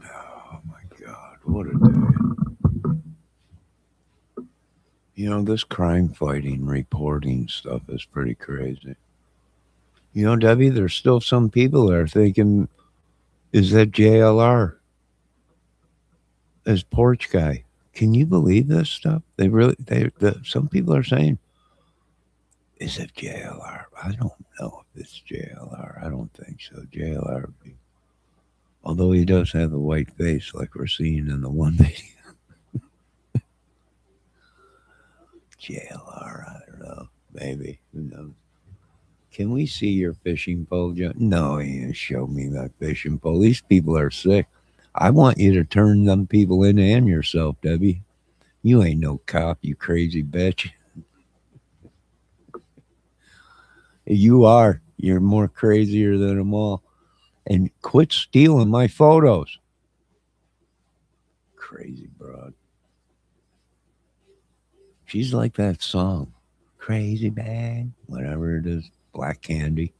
Oh my God, what a day. You know, this crime fighting reporting stuff is pretty crazy. You know, Debbie, there's still some people that are thinking, is that JLR as porch guy? Can you believe this stuff? Some people are saying, is it JLR? I don't know if it's JLR. I don't think so. JLR would be, although he does have the white face like we're seeing in the one video. JLR, I don't know. Maybe. Who knows? Can we see your fishing pole, John? No, he didn't show me that fishing pole. These people are sick. I want you to turn them people in and yourself, Debbie. You ain't no cop, you crazy bitch. You are. You're more crazier than them all. And quit stealing my photos. Crazy broad. She's like that song. Crazy bag. Whatever it is. Black Candy.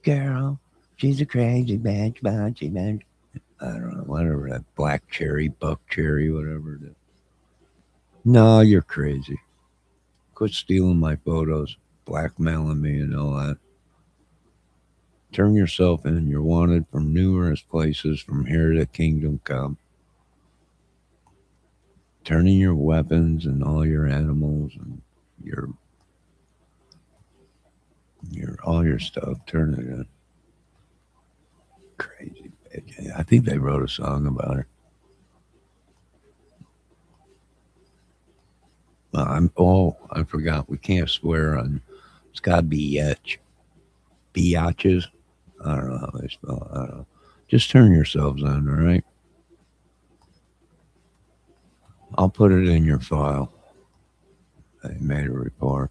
Girl, she's a crazy bitch, bitchy bitch. I don't know, whatever that black cherry, buck cherry, whatever it is. No, you're crazy. Quit stealing my photos, blackmailing me and all that. Turn yourself in. You're wanted from numerous places from here to Kingdom Come. Turn in your weapons and all your animals and your all your stuff. Turn it in. Crazy bitch. I think they wrote a song about her. I forgot. We can't swear on. It's got to be yetch. Biatches. I don't know how they spell it. I don't know. Just turn yourselves on, all right? I'll put it in your file. I made a report.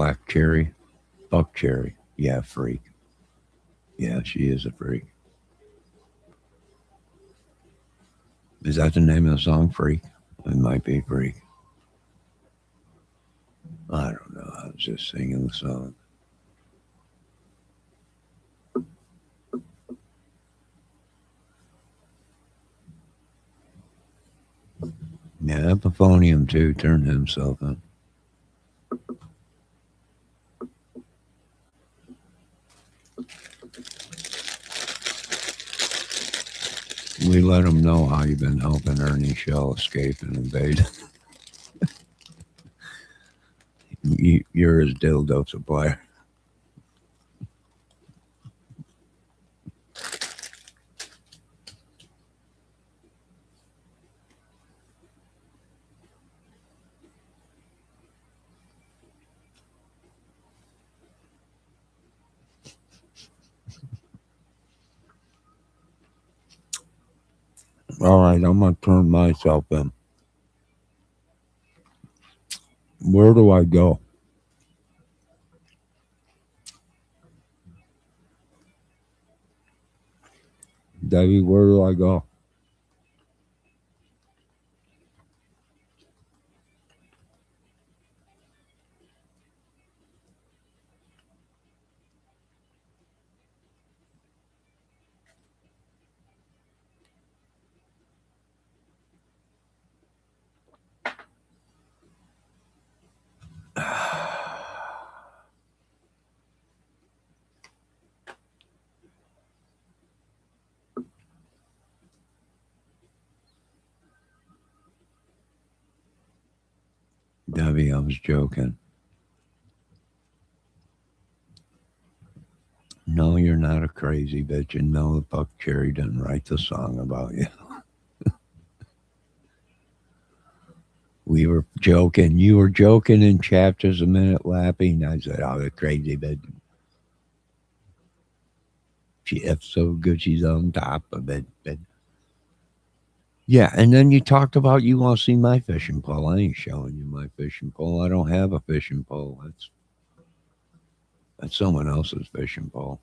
Black Cherry, Buck Cherry. Yeah, freak. Yeah, she is a freak. Is that the name of the song, Freak? It might be Freak. I don't know. I was just singing the song. Yeah, Epiphonium too turned himself in. We let him know how you've been helping Ernie Shell escape and invade. You're his dildo supplier. All right, I'm gonna turn myself in. Where do I go? Debbie, where do I go? Debbie, I was joking. No, you're not a crazy bitch, and no, Buck Cherry didn't write the song about you. We were joking. You were joking in chapters a minute laughing. I said, oh, the crazy bitch. She F's so good she's on top of it. But yeah, and then you talked about you want to see my fishing pole. I ain't showing you my fishing pole. I don't have a fishing pole. That's someone else's fishing pole.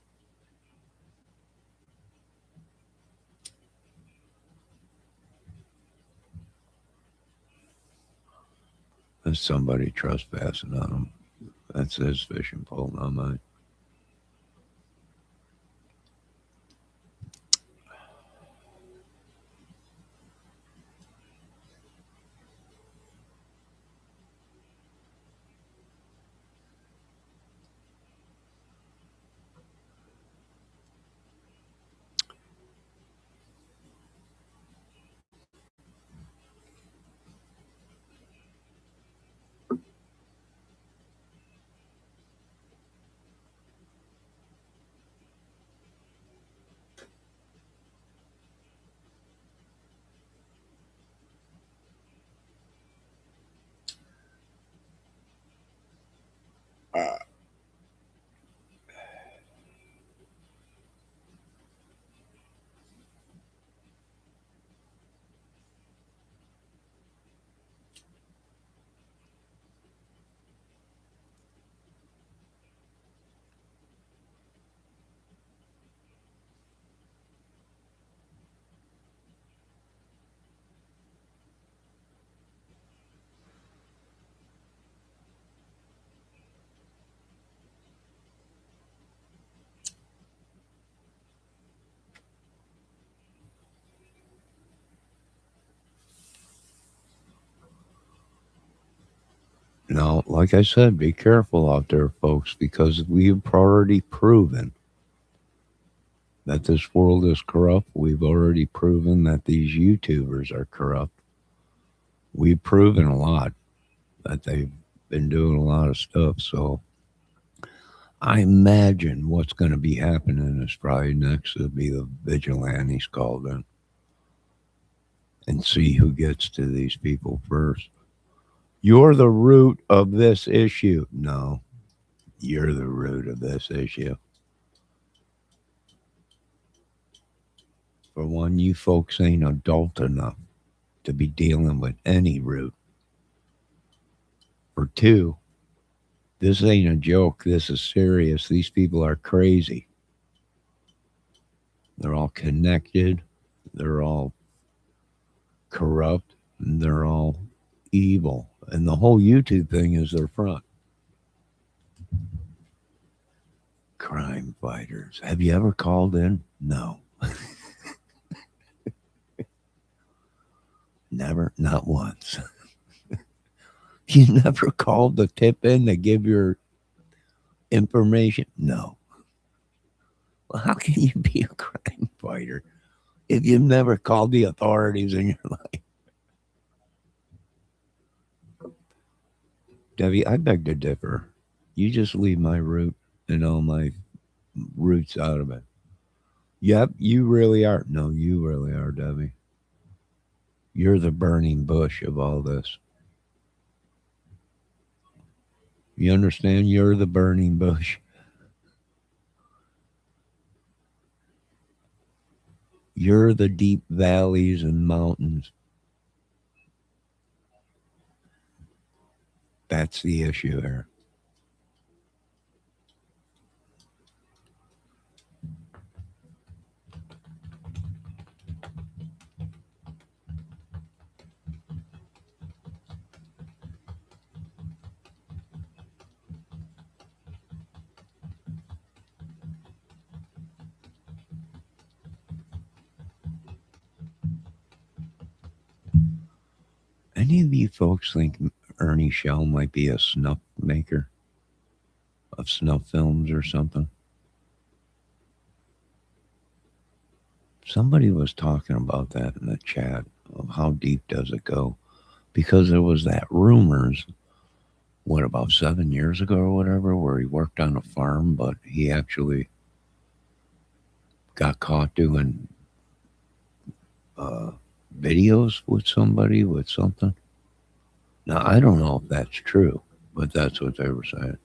That's somebody trespassing on him. That's his fishing pole, not mine. Now, like I said, be careful out there, folks, because we've already proven that this world is corrupt. We've already proven that these YouTubers are corrupt. We've proven a lot that they've been doing a lot of stuff. So I imagine what's going to be happening is probably next will be the vigilantes called in and see who gets to these people first. You're the root of this issue. No, you're the root of this issue. For one, you folks ain't adult enough to be dealing with any root. For two, This ain't a joke. This is serious. These people are crazy. They're all connected. They're all corrupt. And they're all evil. And the whole YouTube thing is their front. Crime fighters. Have you ever called in? No. Never, not once. You never called the tip in to give your information? No. Well, how can you be a crime fighter if you've never called the authorities in your life? Debbie, I beg to differ. You just leave my root and all my roots out of it. Yep, you really are. No, you really are, Debbie. You're the burning bush of all this. You understand? You're the burning bush. You're the deep valleys and mountains. That's the issue here. Any of you folks think Ernie Shell might be a snuff maker of snuff films or something? Somebody was talking about that in the chat of how deep does it go? Because there was that rumors, what, about 7 years ago or whatever, where he worked on a farm, but he actually got caught doing videos with somebody with something. Now, I don't know if that's true, but that's what they were saying.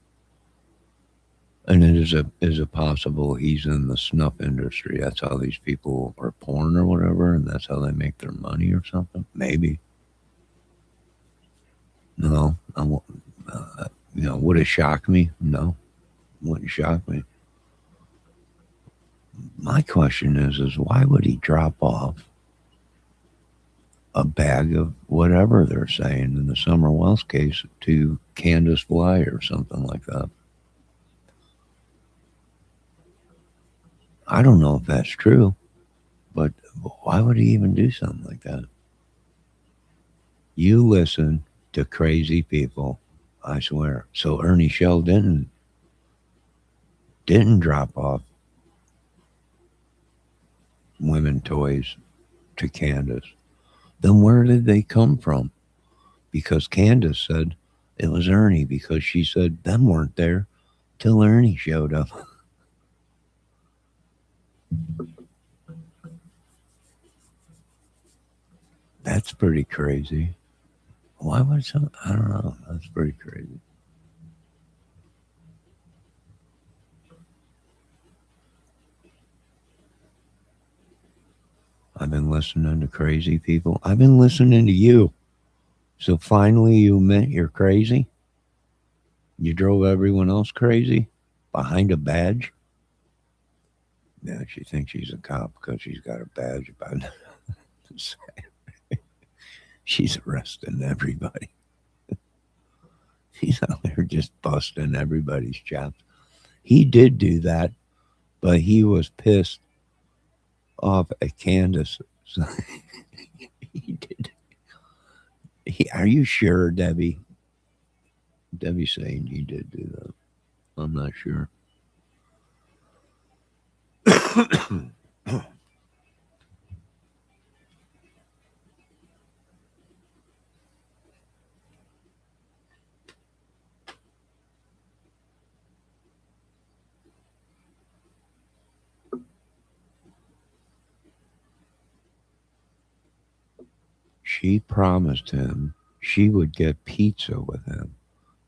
And it is a possible he's in the snuff industry. That's how these people are porn or whatever, and that's how they make their money or something. Maybe. No, would it shock me? No, wouldn't shock me. My question is why would he drop off a bag of whatever they're saying in the Summer Wells case to Candace Bly or something like that? I don't know if that's true, but why would he even do something like that? You listen to crazy people, I swear. So Ernie Shell didn't drop off women toys to Candace. Then where did they come from? Because Candace said it was Ernie, because she said them weren't there till Ernie showed up. That's pretty crazy. Why would some? I don't know. That's pretty crazy. I've been listening to crazy people. I've been listening to you. So finally you admit you're crazy? You drove everyone else crazy behind a badge? Yeah, she thinks she's a cop because she's got a badge about she's arresting everybody. He's out there just busting everybody's chops. He did do that, but he was pissed off at Candace. So he did. Are you sure, Debbie? Debbie's saying he did do that. I'm not sure. She promised him she would get pizza with him.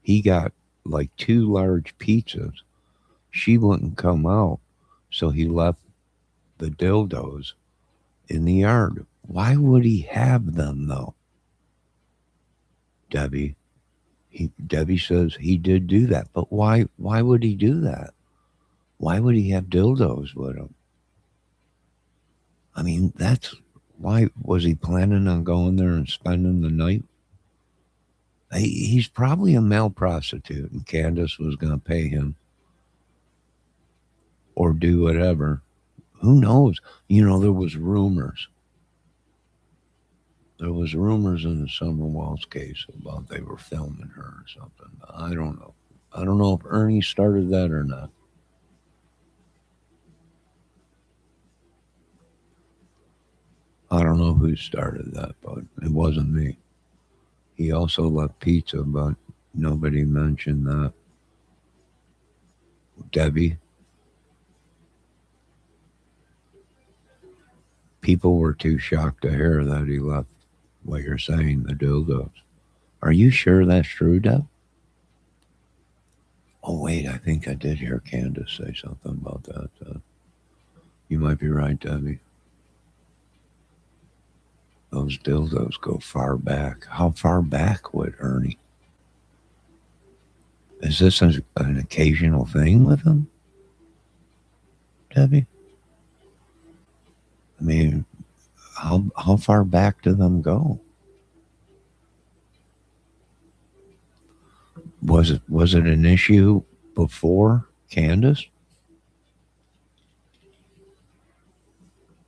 He got like 2 large pizzas. She wouldn't come out, so he left the dildos in the yard. Why would he have them, though? Debbie, Debbie says he did do that, but why would he do that? Why would he have dildos with him? I mean, that's why. Was he planning on going there and spending the night? He's probably a male prostitute, and Candace was going to pay him or do whatever. Who knows? There was rumors. There was rumors in the Summer Walls case about they were filming her or something. I don't know. I don't know if Ernie started that or not. I don't know who started that, but it wasn't me. He also left pizza, but nobody mentioned that. Debbie. People were too shocked to hear that he left what you're saying, the dildos. Are you sure that's true, Deb? Oh, wait, I think I did hear Candace say something about that. You might be right, Debbie. Those dildos go far back. How far back would Ernie? Is this an occasional thing with him, Debbie? I mean, how far back do them go? Was it an issue before Candace?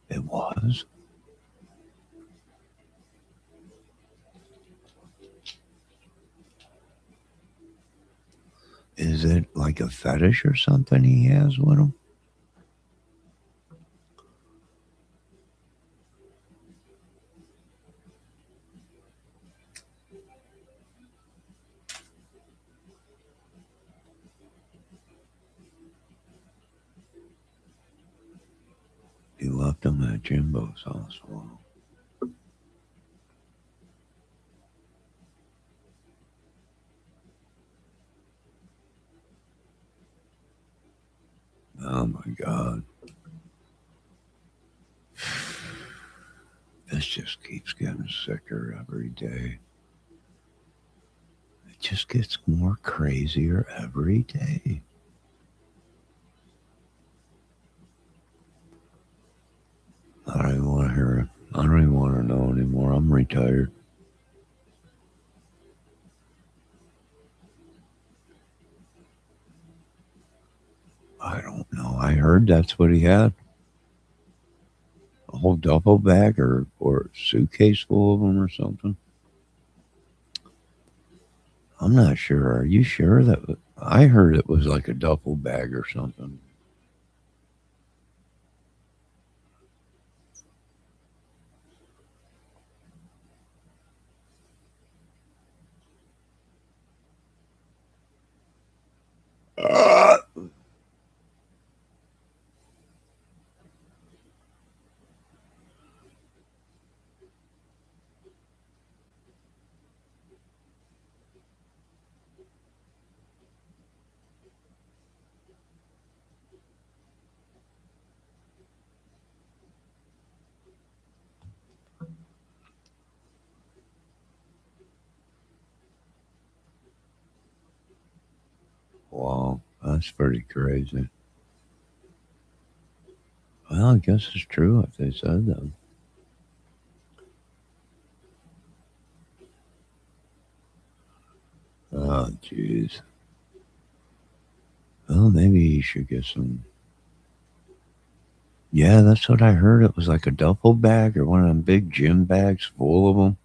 It was. Is it like a fetish or something he has with him? He left him at Jimbo's house. Wow. Oh my God. This just keeps getting sicker every day. It just gets more crazier every day. I don't even want to hear it. I don't even want to know anymore. I'm retired. I don't know. I heard that's what he had. A whole duffel bag or suitcase full of them or something. I'm not sure. Are you sure that? I heard it was like a duffel bag or something. Wow, that's pretty crazy. Well, I guess it's true if they said that. Oh, jeez. Well, maybe you should get some. Yeah, that's what I heard. It was like a duffel bag or one of them big gym bags full of them.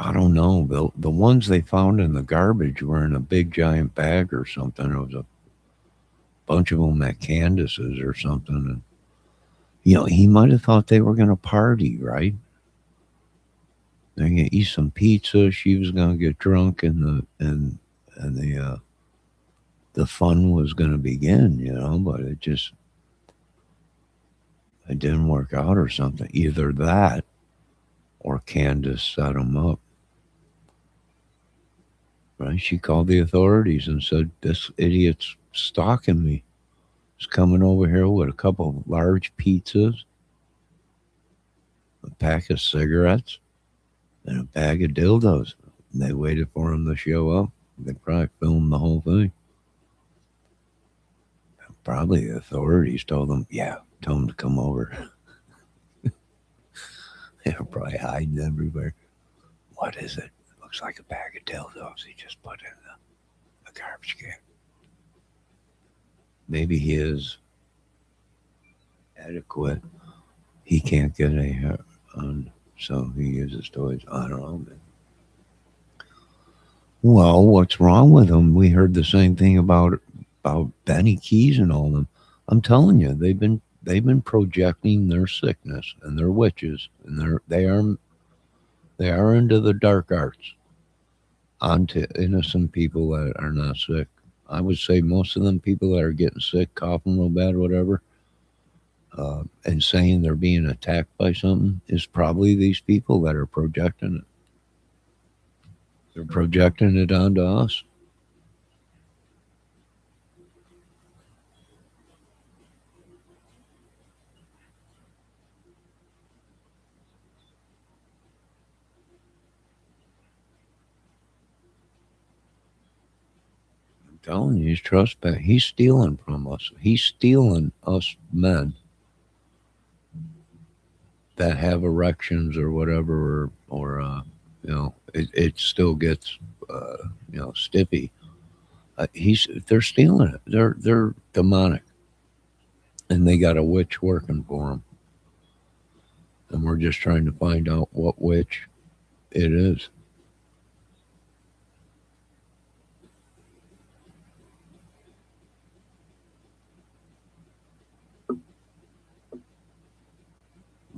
I don't know. The ones they found in the garbage were in a big giant bag or something. There was a bunch of them at Candace's or something. And, he might have thought they were going to party, right? They're going to eat some pizza. She was going to get drunk, and the fun was going to begin, but it didn't work out or something. Either that or Candace set him up. Right? She called the authorities and said, "This idiot's stalking me. He's coming over here with a couple of large pizzas, a pack of cigarettes, and a bag of dildos." They waited for him to show up. They probably filmed the whole thing. Probably the authorities told them, yeah, tell them to come over. They were probably hiding everywhere. What is it? Looks like a bag of dildos he just put in the garbage can. Maybe he is adequate. He can't get a hair on, so he uses toys. I don't know, man. Well, what's wrong with them? We heard the same thing about Benny Keys and all them. I'm telling you, they've been projecting their sickness and their witches and they are into the dark arts onto innocent people that are not sick. I would say most of them people that are getting sick, coughing real bad, whatever, and saying they're being attacked by something is probably these people that are projecting it. They're projecting it onto us. I'm telling you, he's trespassing. He's stealing from us. He's stealing us men that have erections or whatever, or it still gets stiffy. They're stealing it. They're demonic, and they got a witch working for them, and we're just trying to find out what witch it is.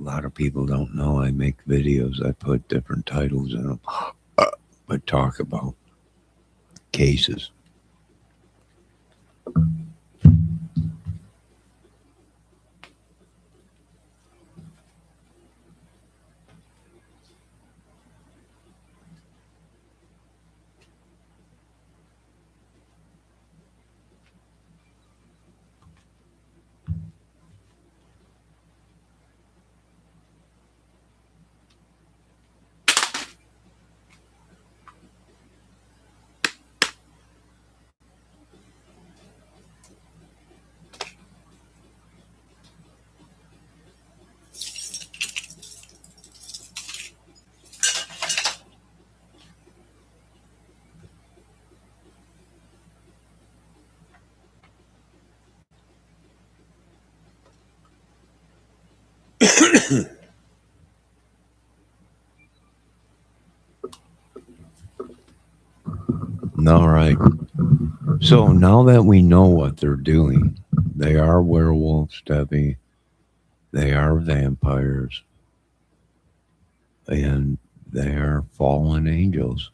A lot of people don't know I make videos. I put different titles in them, but talk about cases. All right. So now that we know what they're doing, they are werewolves, Debbie. They are vampires. And they are fallen angels.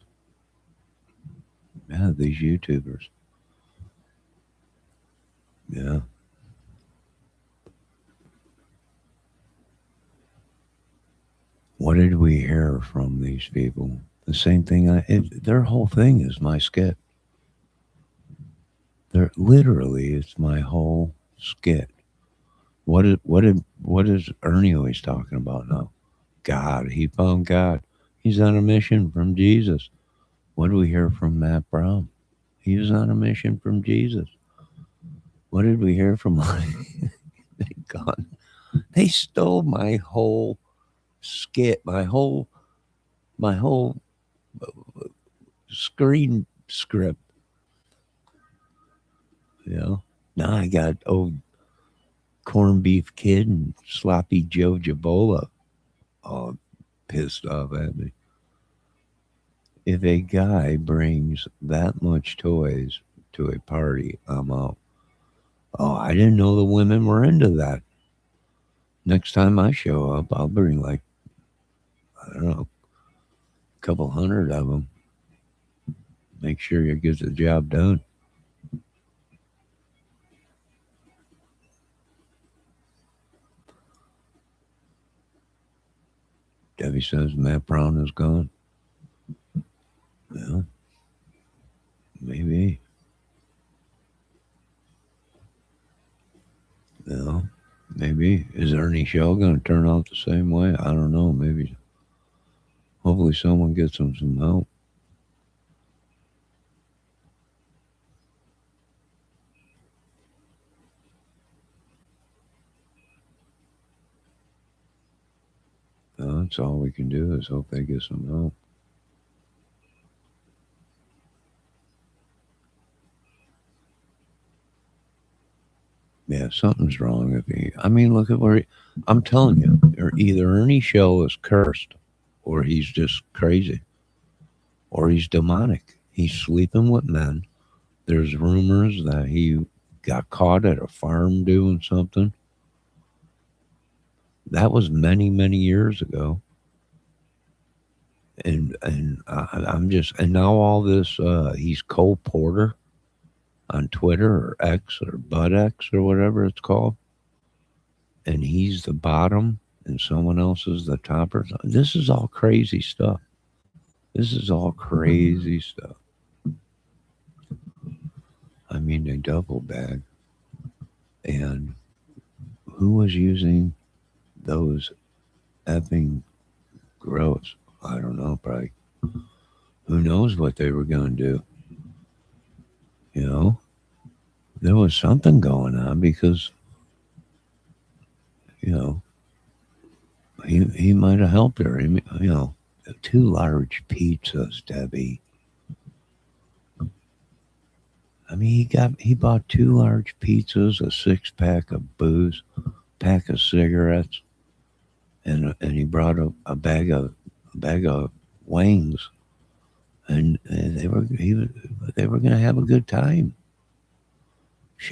Yeah, these YouTubers. Yeah. What did we hear from these people? The same thing. Their whole thing is my skit. They're literally, it's my whole skit. What is Ernie always talking about now? God. He found God. He's on a mission from Jesus. What do we hear from Matt Brown? He was on a mission from Jesus. What did we hear from? God, they stole my whole skit, my whole screen script. Now I got old corned beef kid and sloppy Joe Jabola all pissed off at me. If a guy brings that much toys to a party, I'm out. Oh, I didn't know the women were into that. Next time I show up, I'll bring I don't know, a couple hundred of them. Make sure you get the job done. Debbie says Matt Brown is gone. Well, maybe. Well, maybe. Is Ernie Shell going to turn out the same way? I don't know. Maybe. Hopefully someone gets him some help. that's all we can do is hope they get some help. Yeah, something's wrong with me. I mean, look at where I'm telling you, either Ernie Shell is cursed, or he's just crazy, or he's demonic. He's sleeping with men. There's rumors that he got caught at a farm doing something. That was many, many years ago. And I'm just, and now all this, he's Cole Porter on Twitter or X or Bud X or whatever it's called. And he's the bottom and someone else is the topper. This is all crazy stuff. This is all crazy stuff. I mean, they double bag. And who was using those effing grows? I don't know, probably. Who knows what they were going to do? You know, there was something going on because, you know, he might have helped her. You know, 2 large pizzas, Debbie. I mean, he bought 2 large pizzas, a 6-pack of booze, pack of cigarettes, and he brought a bag of wings, and they were going to have a good time.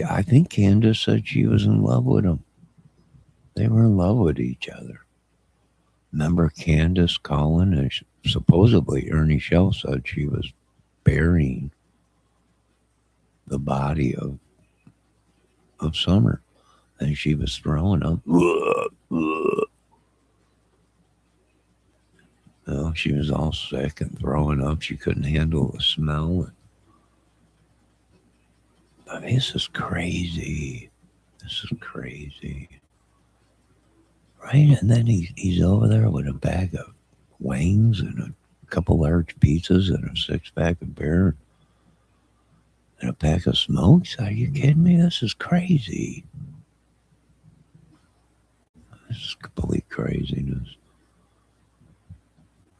I think Candace said she was in love with him. They were in love with each other. Remember Candace calling, and supposedly Ernie Shell said she was burying the body of Summer, and she was throwing up. Well, she was all sick and throwing up. She couldn't handle the smell. I mean, this is crazy. This is crazy. Right? And then he's over there with a bag of wings and a couple large pizzas and a 6-pack of beer and a pack of smokes. Are you kidding me? This is crazy. This is complete craziness.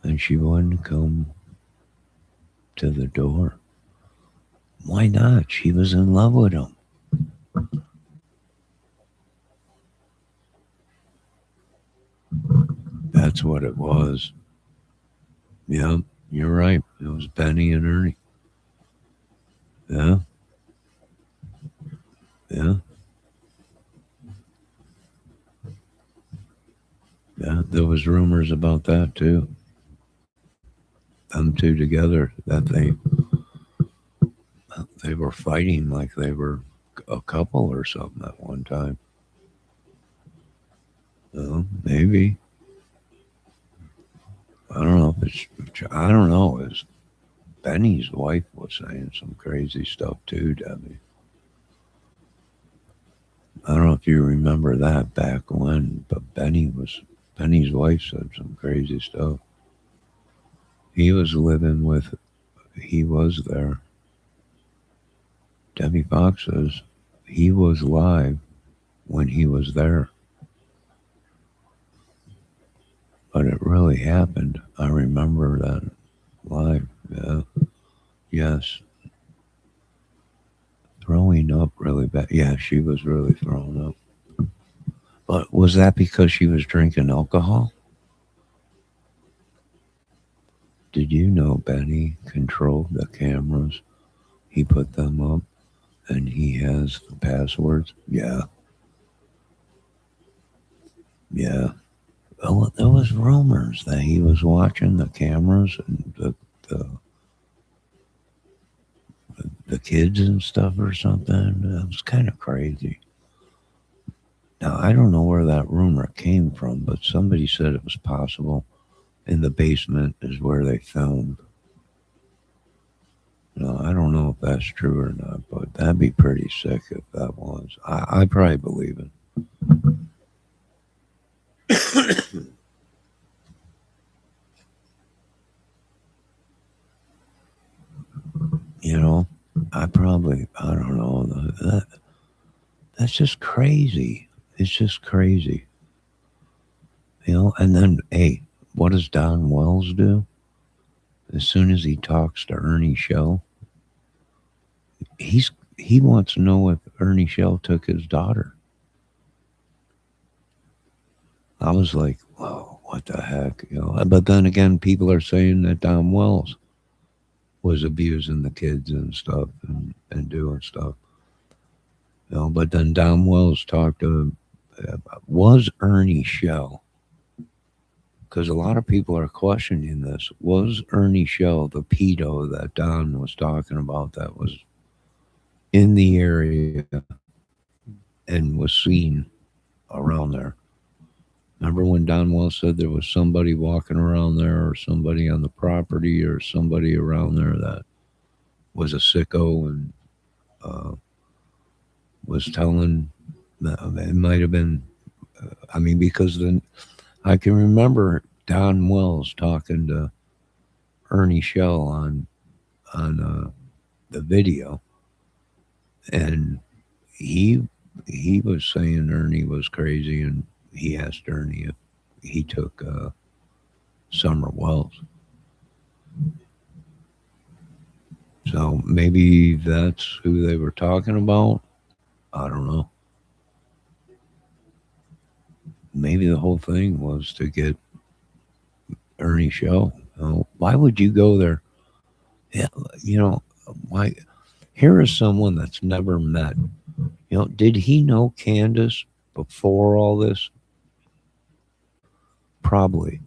And she wouldn't come to the door. Why not? She was in love with him. That's what it was. Yeah, you're right. It was Benny and Ernie. Yeah. Yeah. Yeah, there was rumors about that too. Them two together, that they were fighting like they were a couple or something at one time. Well, maybe. I don't know if it's. I don't know. Is Benny's wife was saying some crazy stuff too, Debbie. I don't know if you remember that back when, but Benny's wife said some crazy stuff. He was there. Debbie Fox says he was live when he was there. But it really happened. I remember that live. Yeah. Yes. Throwing up really bad. Yeah, she was really throwing up. But was that because she was drinking alcohol? Did you know Benny controlled the cameras? He put them up and he has the passwords? Yeah. Yeah. Well, there was rumors that he was watching the cameras and the kids and stuff or something. It was kind of crazy. Now, I don't know where that rumor came from, but somebody said it was possible in the basement is where they filmed. No, I don't know if that's true or not, but that'd be pretty sick if that was. I probably believe it. You know, I don't know. That's just crazy. It's just crazy. You know, and then, hey, what does Don Wells do? As soon as he talks to Ernie Shell, he wants to know if Ernie Shell took his daughter. I was like, whoa, what the heck, But then again, people are saying that Don Wells was abusing the kids and stuff and doing stuff. But then Don Wells talked to was Ernie Shell, because a lot of people are questioning this. Was Ernie Shell the pedo that Don was talking about that was in the area and was seen around there? Remember when Don Wells said there was somebody walking around there or somebody on the property or somebody around there that was a sicko and was telling, it might have been, because then I can remember Don Wells talking to Ernie Shell on the video, and he was saying Ernie was crazy, and he asked Ernie if he took Summer Wells. So maybe that's who they were talking about. I don't know. Maybe the whole thing was to get Ernie Shell. Why would you go there? Yeah, why? Here is someone that's never met. Did he know Candace before all this? Probably.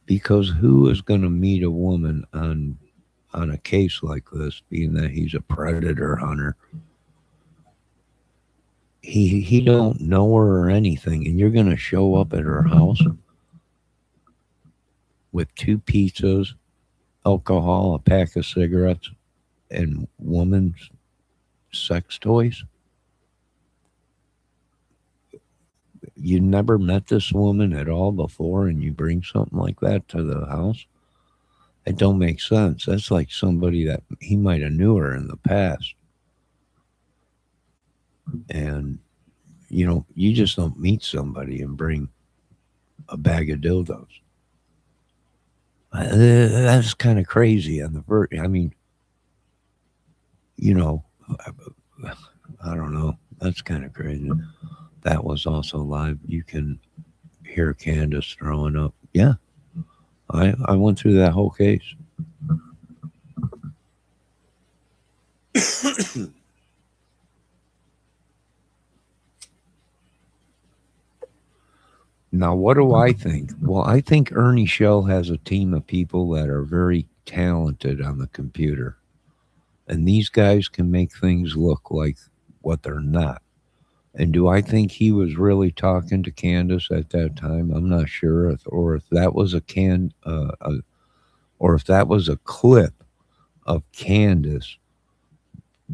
Because who is going to meet a woman on a case like this, being that he's a predator hunter? He don't know her or anything, and you're going to show up at her house with 2 pizzas, alcohol, a pack of cigarettes, and woman's sex toys? You never met this woman at all before, and you bring something like that to the house? It don't make sense. That's like somebody that he might have knew her in the past. And, you just don't meet somebody and bring a bag of dildos. That's kind of crazy on the verge. I don't know. That's kind of crazy. That was also live. You can hear Candace throwing up. Yeah. I went through that whole case. Now, what do I think? Well, I think Ernie Shell has a team of people that are very talented on the computer. And these guys can make things look like what they're not. And do I think he was really talking to Candace at that time? I'm not sure, or if that was or if that was a clip of Candace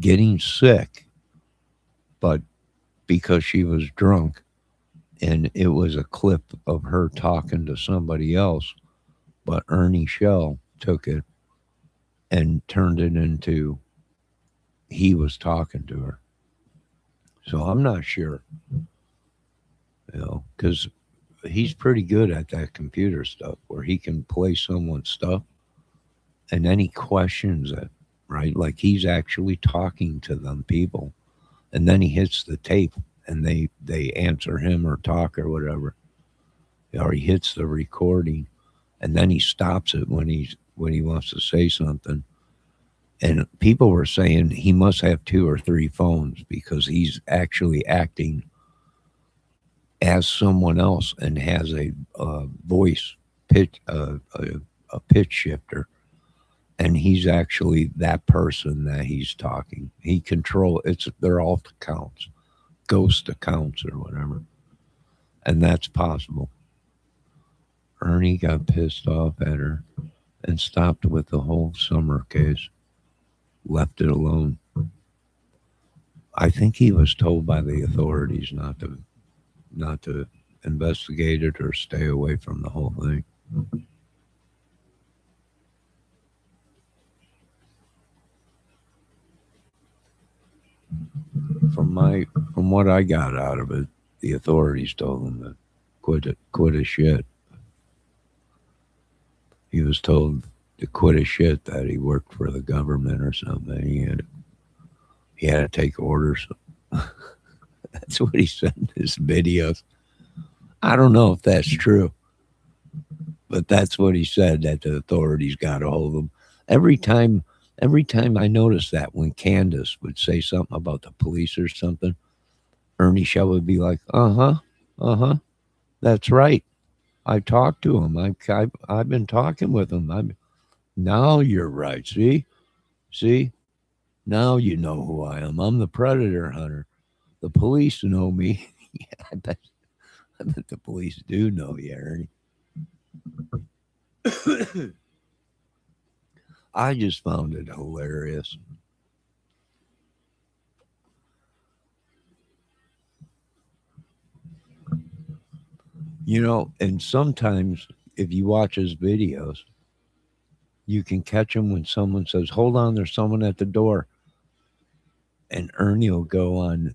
getting sick, but because she was drunk, and it was a clip of her talking to somebody else, but Ernie Shell took it and turned it into he was talking to her. So I'm not sure, because he's pretty good at that computer stuff where he can play someone's stuff and then he questions it, right? Like he's actually talking to them people, and then he hits the tape and they answer him or talk or whatever, or he hits the recording and then he stops it when he wants to say something. And people were saying he must have 2 or 3 phones because he's actually acting as someone else and has a voice pitch, a pitch shifter, and he's actually that person that he's talking. He they're all accounts, ghost accounts or whatever, and that's possible. Ernie got pissed off at her and stopped with the whole Summer case. Left it alone. I think he was told by the authorities not to investigate it or stay away from the whole thing. From what I got out of it, the authorities told him to quit his shit. He was told to quit his shit that he worked for the government or something. He had to take orders. That's what he said in his videos. I don't know if that's true, but that's what he said, that the authorities got a hold of him. Every time I noticed that when Candace would say something about the police or something, Ernie Shell would be like, that's right. I talked to him. I've been talking with him. Now you're right. See, now you know who I am. I'm the predator hunter. The police know me. Yeah, I bet the police do know you, Ernie. I just found it hilarious. And sometimes if you watch his videos, you can catch him when someone says, "Hold on, there's someone at the door." And Ernie will go on,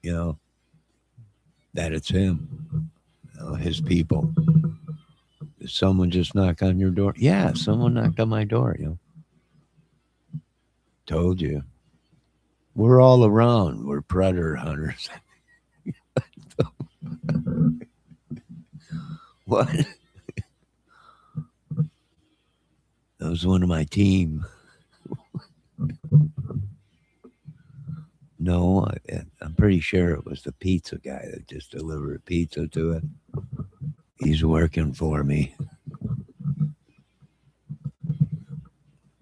that it's him, his people. Did someone just knock on your door? Yeah, someone knocked on my door, Told you. We're all around. We're predator hunters. What? That was one of my team. No, I'm pretty sure it was the pizza guy that just delivered pizza to it. He's working for me.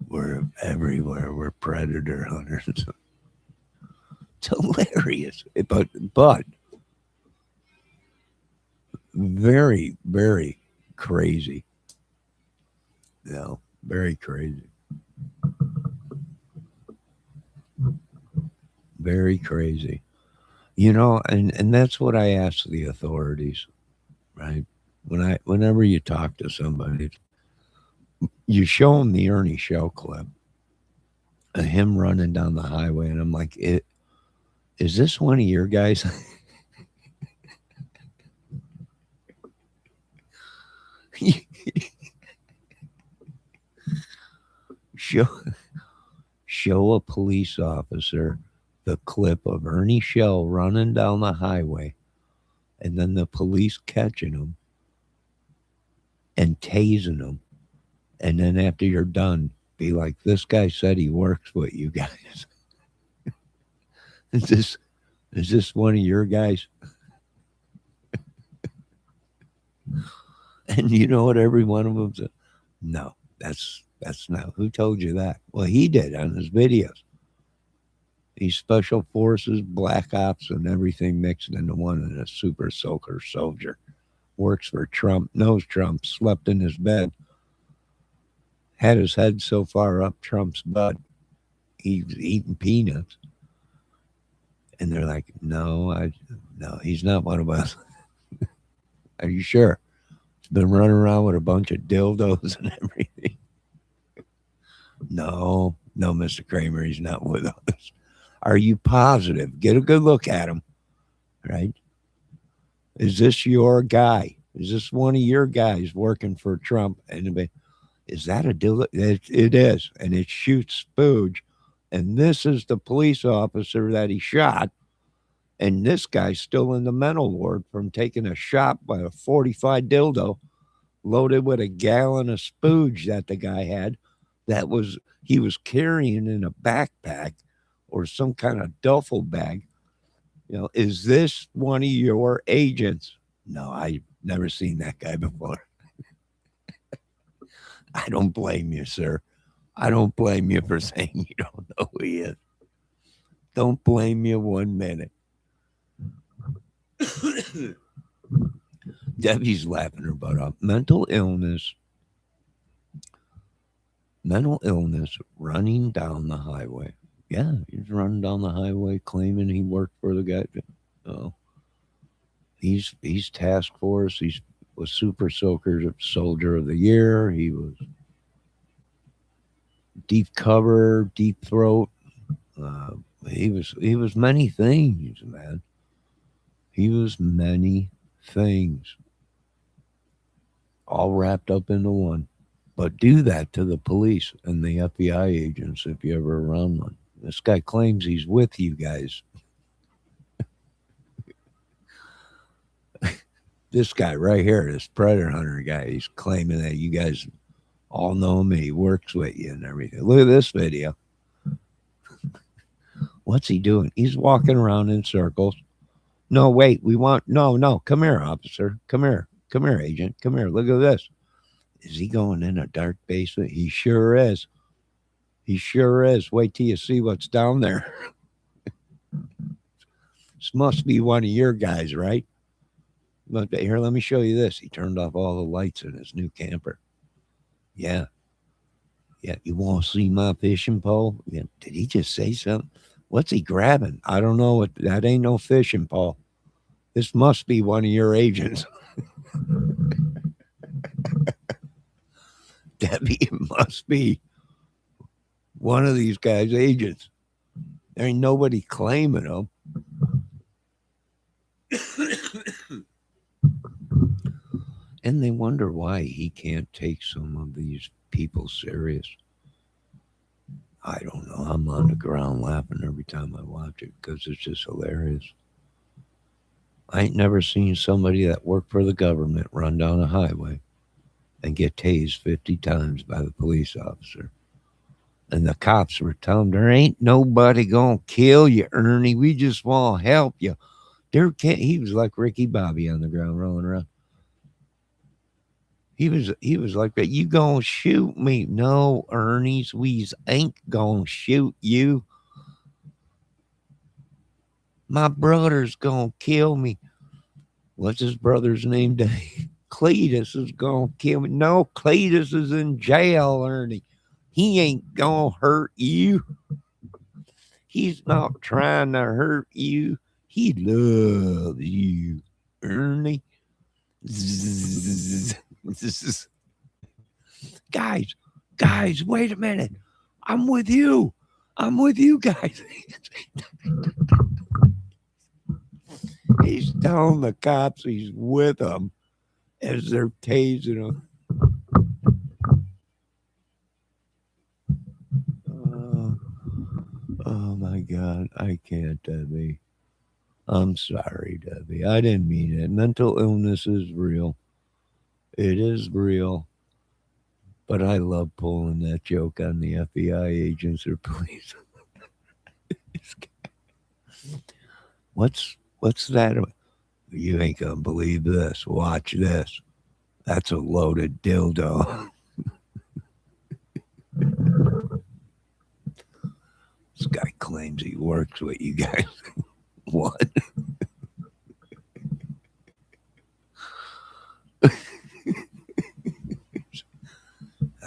We're everywhere. We're predator hunters. It's hilarious, but very, very crazy. Very crazy. Very crazy. And that's what I ask the authorities, right? Whenever you talk to somebody, you show them the Ernie Shell clip of him running down the highway, and I'm like, is this one of your guys? Show a police officer the clip of Ernie Shell running down the highway, and then the police catching him and tasing him, and then after you're done, be like, "This guy said he works with you guys." Is this one of your guys? And you know what? Every one of them said, "No, that's not. Who told you that?" Well, he did on his videos. He's special forces, black ops, and everything mixed into one, and a super soaker soldier. Works for Trump, knows Trump, slept in his bed, had his head so far up Trump's butt, he's eating peanuts. And they're like, no, he's not one of us. Are you sure? He's been running around with a bunch of dildos and everything. No, Mr. Kramer, he's not with us. Are you positive? Get a good look at him, right? Is this your guy? Is this one of your guys working for Trump? And is that a dildo? It is, and it shoots spooge. And this is the police officer that he shot. And this guy's still in the mental ward from taking a shot by a 45 dildo loaded with a gallon of spooge that the guy had. He was carrying in a backpack or some kind of duffel bag. Is this one of your agents? No, I've never seen that guy before. I don't blame you, sir. I don't blame you for saying you don't know who he is. Don't blame you 1 minute. Debbie's laughing her butt off. Mental illness, running down the highway. Yeah, he's running down the highway claiming he worked for the guy. Oh, he's task force. He was Super Soaker Soldier of the Year. He was deep cover, deep throat. He was many things, man. He was many things, all wrapped up into one. But do that to the police and the FBI agents if you're ever around one. This guy claims he's with you guys. This guy right here, this predator hunter guy, he's claiming that you guys all know him and he works with you and everything. Look at this video. What's he doing? He's walking around in circles. No, wait, no, come here, officer. Come here, agent. Come here, look at this. Is he going in a dark basement? He sure is. He sure is. Wait till you see what's down there. This must be one of your guys, right? But here, let me show you this. He turned off all the lights in his new camper. Yeah. Yeah, you want to see my fishing pole? Yeah. Did he just say something? What's he grabbing? I don't know. That ain't no fishing pole. This must be one of your agents. Debbie, it must be one of these guys' agents. There ain't nobody claiming them. And they wonder why he can't take some of these people serious. I don't know. I'm on the ground laughing every time I watch it because it's just hilarious. I ain't never seen somebody that worked for the government run down a highway and get tased 50 times by the police officer. And the cops were telling him, there ain't nobody going to kill you, Ernie. We just want to help you. He was like Ricky Bobby on the ground rolling around. He was like that. You gonna shoot me? No, Ernie's, we ain't gonna shoot you. My brother's gonna kill me. What's his brother's name? Cletus is gonna kill me. No, Cletus is in jail, Ernie. He ain't gonna hurt you. He's not trying to hurt you. He loves you, Ernie. Guys, wait a minute. I'm with you. Guys. He's telling the cops he's with them as they're tasing him. Oh my God, I can't, Debbie. I'm sorry, Debbie. I didn't mean it. Mental illness is real. It is real. But I love pulling that joke on the FBI agents or police. What's that? You ain't gonna believe this. Watch this. That's a loaded dildo. This guy claims he works with you guys. What?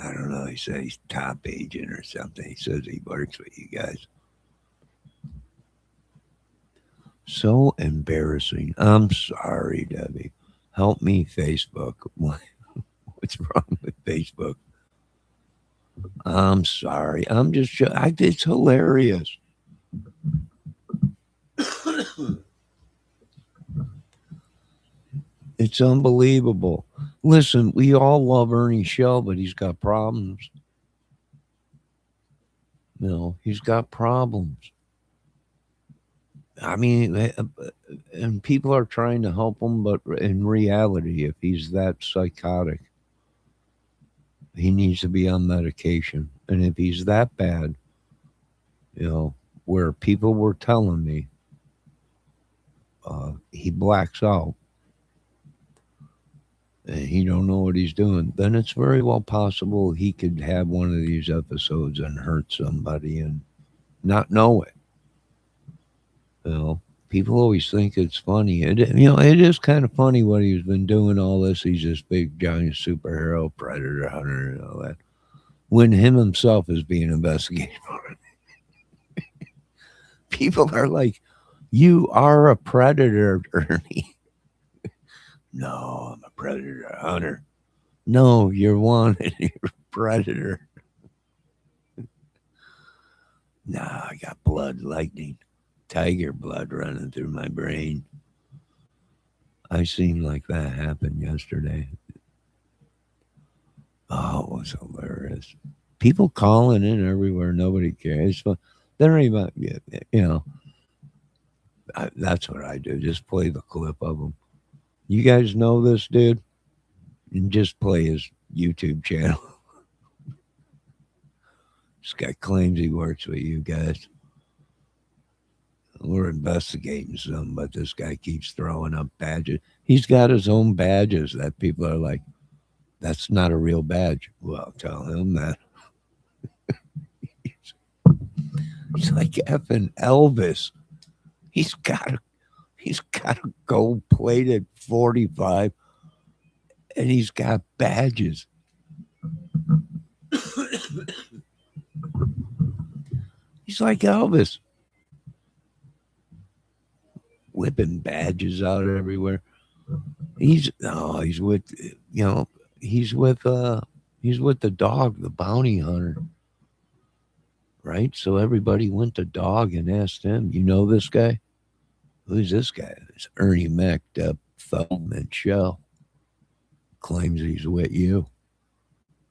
I don't know. He said he's top agent or something. He says he works with you guys. So embarrassing. I'm sorry, Debbie. Help me, Facebook. What's wrong with Facebook? I'm sorry. It's hilarious. It's unbelievable. Listen, we all love Ernie Shell, but he's got problems. He's got problems. I mean, and people are trying to help him, but in reality, if he's that psychotic, he needs to be on medication. And if he's that bad, where people were telling me he blacks out and he don't know what he's doing, then it's very well possible he could have one of these episodes and hurt somebody and not know it. People always think it's funny. It is kind of funny what he's been doing all this. He's this big, giant superhero, predator hunter, and all that. When him himself is being investigated for it. People are like, you are a predator, Ernie. No, I'm a predator hunter. No, you're wanted. You're a predator. Nah, I got blood lightning. Tiger blood running through my brain. I seen like that happen yesterday. Oh, was hilarious. People calling in everywhere. Nobody cares. But they don't even, you know, that's what I do. Just play the clip of them. You guys know this dude? And just play his YouTube channel. This guy claims he works with you guys. We're investigating some, but this guy keeps throwing up badges. He's got his own badges that people are like, that's not a real badge. Well, tell him that. He's like effing Elvis. He's got a gold plated 45 and he's got badges. He's like Elvis. Whipping badges out everywhere. He's with he's with the dog, the bounty hunter. Right? So everybody went to dog and asked him, you know this guy? Who's this guy? It's Ernie Mac, Feldman Show. Claims he's with you.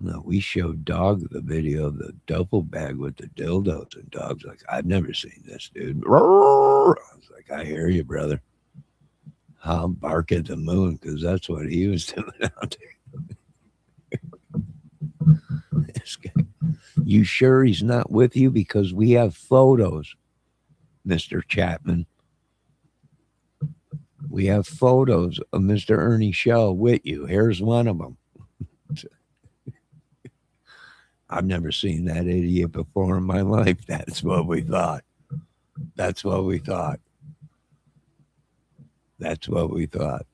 No, we showed Dog the video of the duffel bag with the dildos, and Dog's like, I've never seen this, dude. I was like, I hear you, brother. I'll bark at the moon because that's what he was doing out there. This guy. You sure he's not with you? Because we have photos, Mr. Chapman. We have photos of Mr. Ernie Shell with you. Here's one of them. I've never seen that idiot before in my life. That's what we thought. That's what we thought. That's what we thought.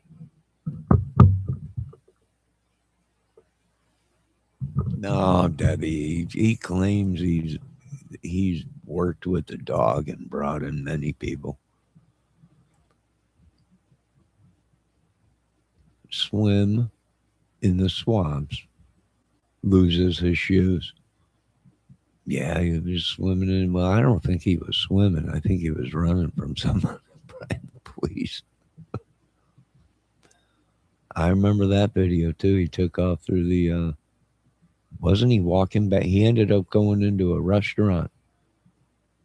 No, Debbie, he claims he's worked with the dog and brought in many people. Swim in the swamps, loses his shoes. Yeah, he was swimming in. Well, I don't think he was swimming. I think he was running from someone by the police. I remember that video too. He took off through the. Wasn't he walking back? He ended up going into a restaurant.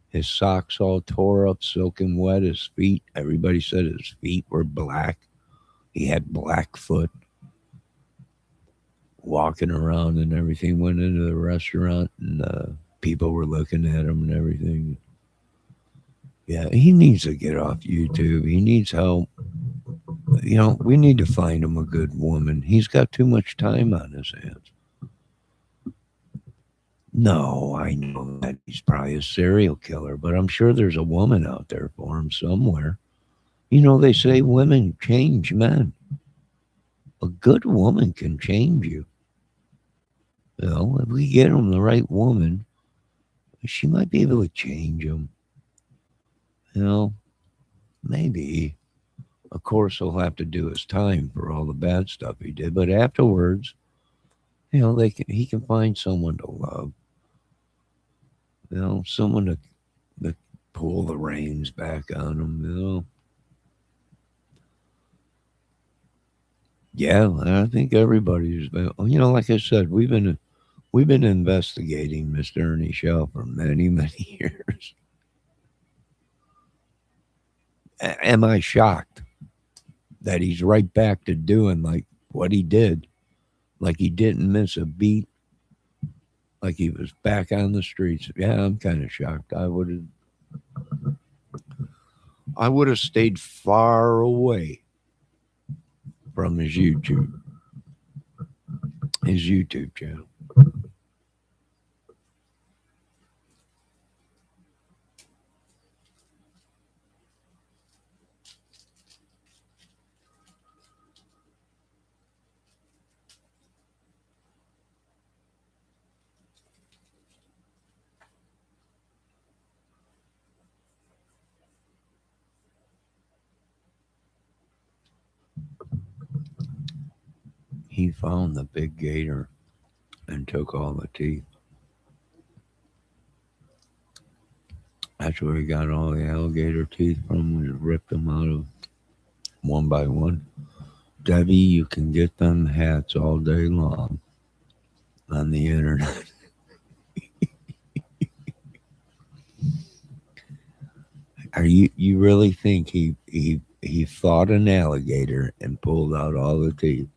His socks all tore up, soaking wet. His feet. Everybody said his feet were black. He had black foot. Walking around and everything. Went into the restaurant and people were looking at him and everything. Yeah, he needs to get off YouTube. He needs help. You know, we need to find him a good woman. He's got too much time on his hands. No, I know that he's probably a serial killer, but I'm sure there's a woman out there for him somewhere. You know, they say women change men. A good woman can change you. You know, if we get him the right woman, she might be able to change him. You know, maybe. Of course, he'll have to do his time for all the bad stuff he did, but afterwards, you know, he can find someone to love. You know, someone to pull the reins back on him, you know. Yeah, I think everybody's been, you know, like I said, we've been investigating Mr. Ernie Shell for many, many years. Am I shocked that he's right back to doing like what he did? Like he didn't miss a beat. Like he was back on the streets. Yeah, I'm kind of shocked. I would have stayed far away from his YouTube channel. He found the big gator and took all the teeth. That's where he got all the alligator teeth from. We ripped them out of one by one. Debbie, you can get them hats all day long. on the internet. Are you really think he fought an alligator and pulled out all the teeth?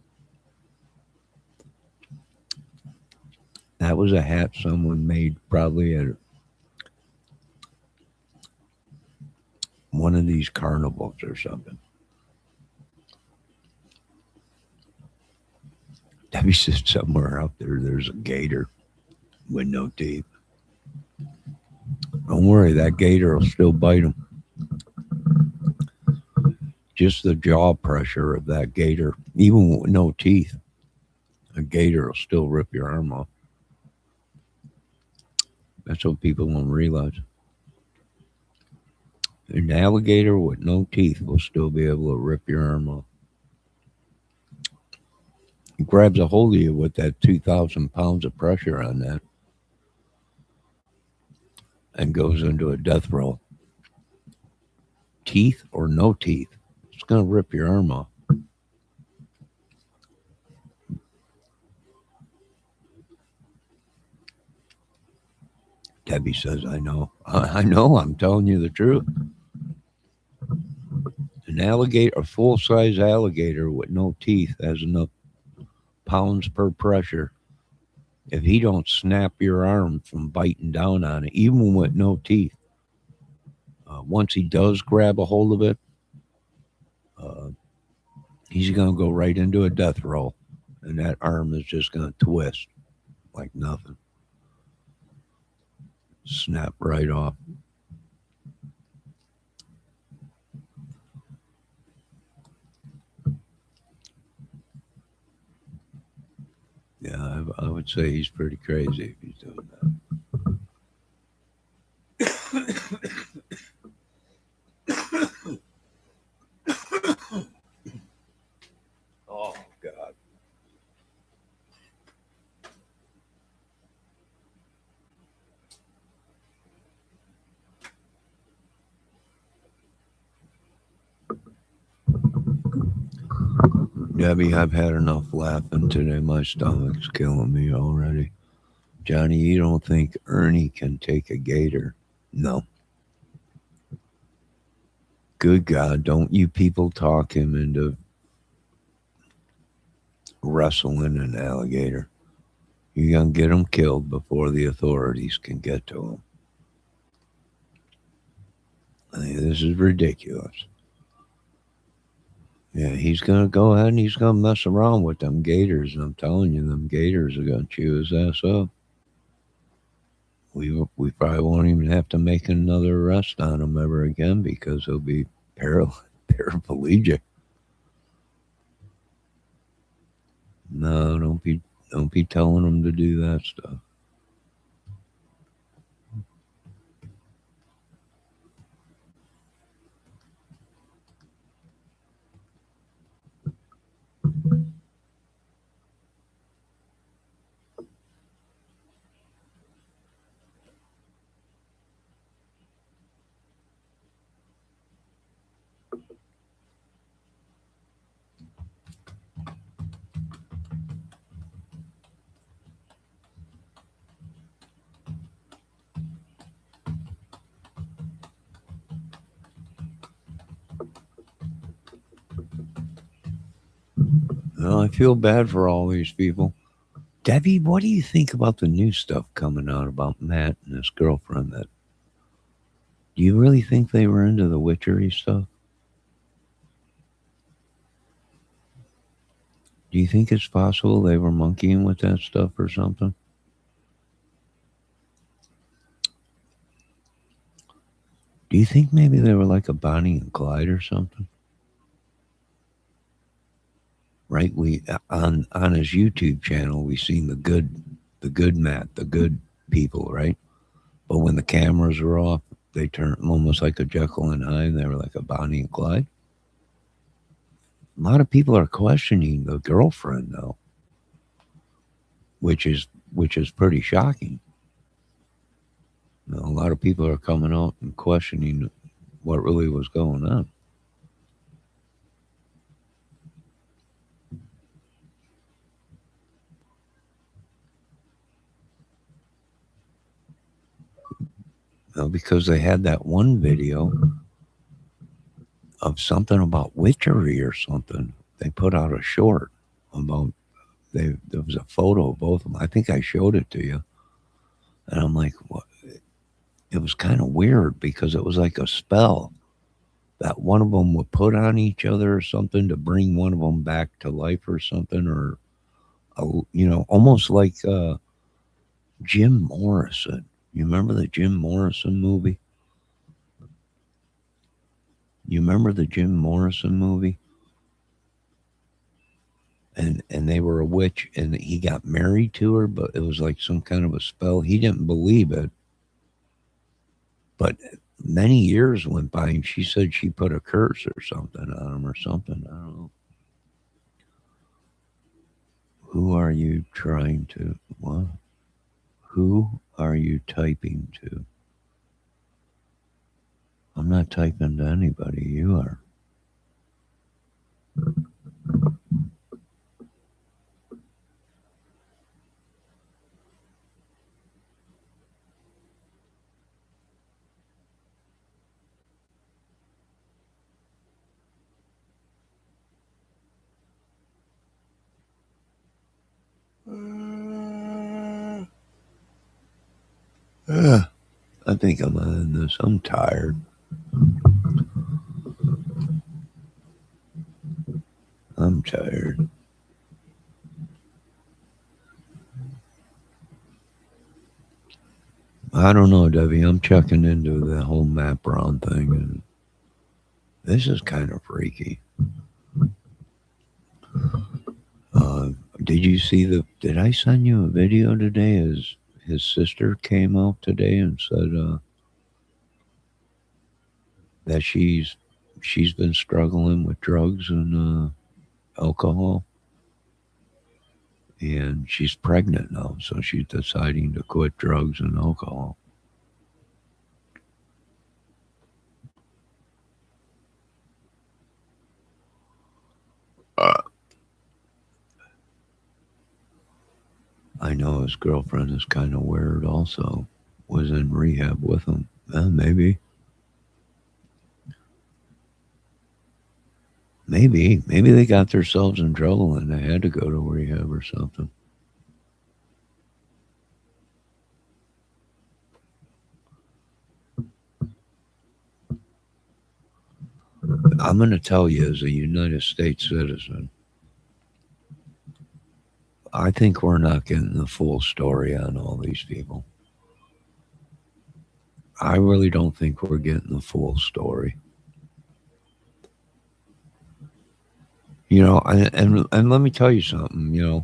That was a hat someone made probably at one of these carnivals or something. Debbie said somewhere out there there's a gator with no teeth. Don't worry, that gator will still bite him. Just the jaw pressure of that gator, even with no teeth, a gator will still rip your arm off. That's what people don't realize. An alligator with no teeth will still be able to rip your arm off. He grabs a hold of you with that 2,000 pounds of pressure on that and goes into a death roll. Teeth or no teeth, it's going to rip your arm off. Debbie says, I know. I know, I'm telling you the truth. An alligator, a full-size alligator with no teeth has enough pounds per pressure. If he don't snap your arm from biting down on it, even with no teeth, once he does grab a hold of it, he's going to go right into a death roll. And that arm is just going to twist like nothing. Snap right off. Yeah, I would say he's pretty crazy if he's doing that. Oh, God. Debbie, I've had enough laughing today. My stomach's killing me already. Johnny, you don't think Ernie can take a gator? No. Good God, don't you people talk him into wrestling an alligator. You're going to get him killed before the authorities can get to him. I mean, this is ridiculous. Yeah, he's going to go ahead and he's going to mess around with them gators. And I'm telling you, them gators are going to chew his ass up. We probably won't even have to make another arrest on him ever again because he'll be paraplegic. No, don't be telling him to do that stuff. Well, I feel bad for all these people. Debbie, what do you think about the new stuff coming out about Matt and his girlfriend? That do you really think they were into the witchery stuff? Do you think it's possible they were monkeying with that stuff or something? Do you think maybe they were like a Bonnie and Clyde or something? Right? We on his YouTube channel we seen the good Matt, the good people, right? But when the cameras were off, they turned almost like a Jekyll and Hyde. They were like a Bonnie and Clyde. A lot of people are questioning the girlfriend though, which is pretty shocking. You know, a lot of people are coming out and questioning what really was going on. because they had that one video of something about witchery or something. They put out a short about there was a photo of both of them. I think I showed it to you, and I'm like, what? It was kind of weird because it was like a spell that one of them would put on each other or something to bring one of them back to life or something, or almost like Jim Morrison. You remember the Jim Morrison movie? You remember the Jim Morrison movie? And they were a witch, and he got married to her, but it was like some kind of a spell. He didn't believe it, but many years went by, and she said she put a curse or something on him or something. I don't know. Who are you trying to? What? Who are you typing to? I'm not typing to anybody. You are. I think I'm on this. I'm tired. I'm tired. I don't know, Debbie. I'm checking into the whole Mapron thing, and this is kind of freaky. Uh, did you see the? Did I send you a video today? His sister came out today and said that she's been struggling with drugs and alcohol, and she's pregnant now, so she's deciding to quit drugs and alcohol. I know his girlfriend is kind of weird. Also, was in rehab with him. Maybe. Maybe they got themselves in trouble and they had to go to rehab or something. I'm going to tell you, as a United States citizen, I think we're not getting the full story on all these people. I really don't think we're getting the full story. And let me tell you something.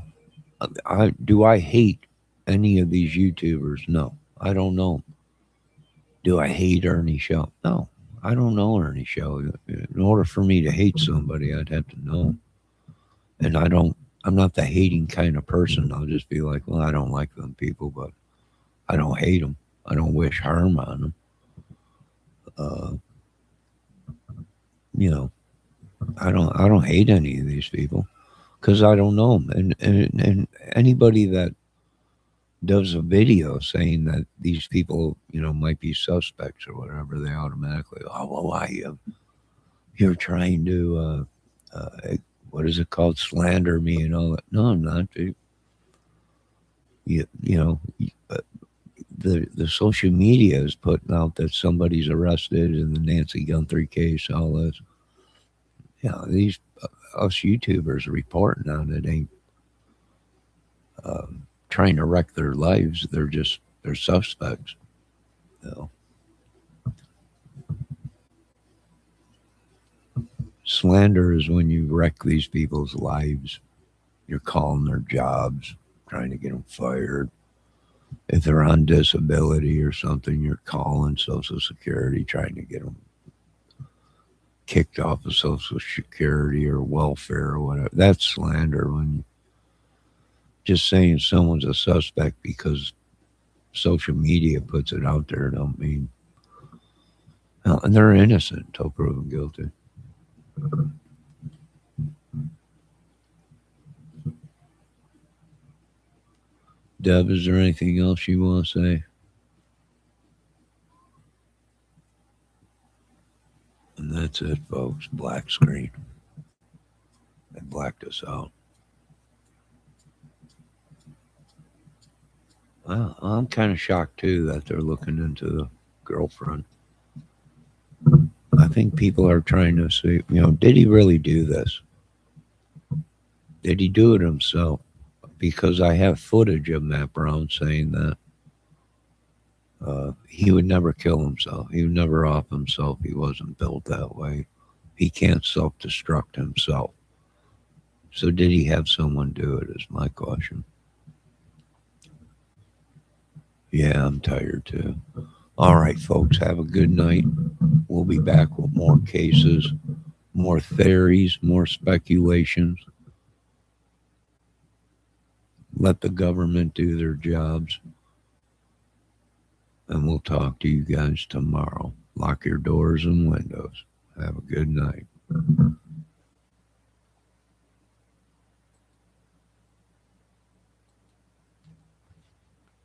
I hate any of these YouTubers? No, I don't know. Do I hate Ernie Show? No, I don't know Ernie Show. In order for me to hate somebody, I'd have to know. And I'm not the hating kind of person. I'll just be like, well, I don't like them people, but I don't hate them. I don't wish harm on them. Uh, you know, I don't hate any of these people because I don't know them. And anybody that does a video saying that these people, might be suspects or whatever, they automatically, oh, well, why you're trying to, what is it called, slander me and all that. No, I'm not. The social media is putting out that somebody's arrested in the Nancy Guthrie case, all this. These us YouTubers reporting on it ain't trying to wreck their lives. They're suspects. Slander is when you wreck these people's lives. You're calling their jobs, trying to get them fired. If they're on disability or something, you're calling Social Security, trying to get them kicked off of Social Security or welfare or whatever. That's slander. When just saying someone's a suspect because social media puts it out there don't mean, and they're innocent until proven guilty. Deb, is there anything else you want to say? That's it, folks. Black screen. They blacked us out. Well, I'm kind of shocked too that they're looking into the girlfriend. I think people are trying to see, did he really do this? Did he do it himself? Because I have footage of Matt Brown saying that he would never kill himself. He would never off himself. He wasn't built that way. He can't self-destruct himself. So did he have someone do it is my question. Yeah, I'm tired too. All right, folks, have a good night. We'll be back with more cases, more theories, more speculations. Let the government do their jobs. And we'll talk to you guys tomorrow. Lock your doors and windows. Have a good night.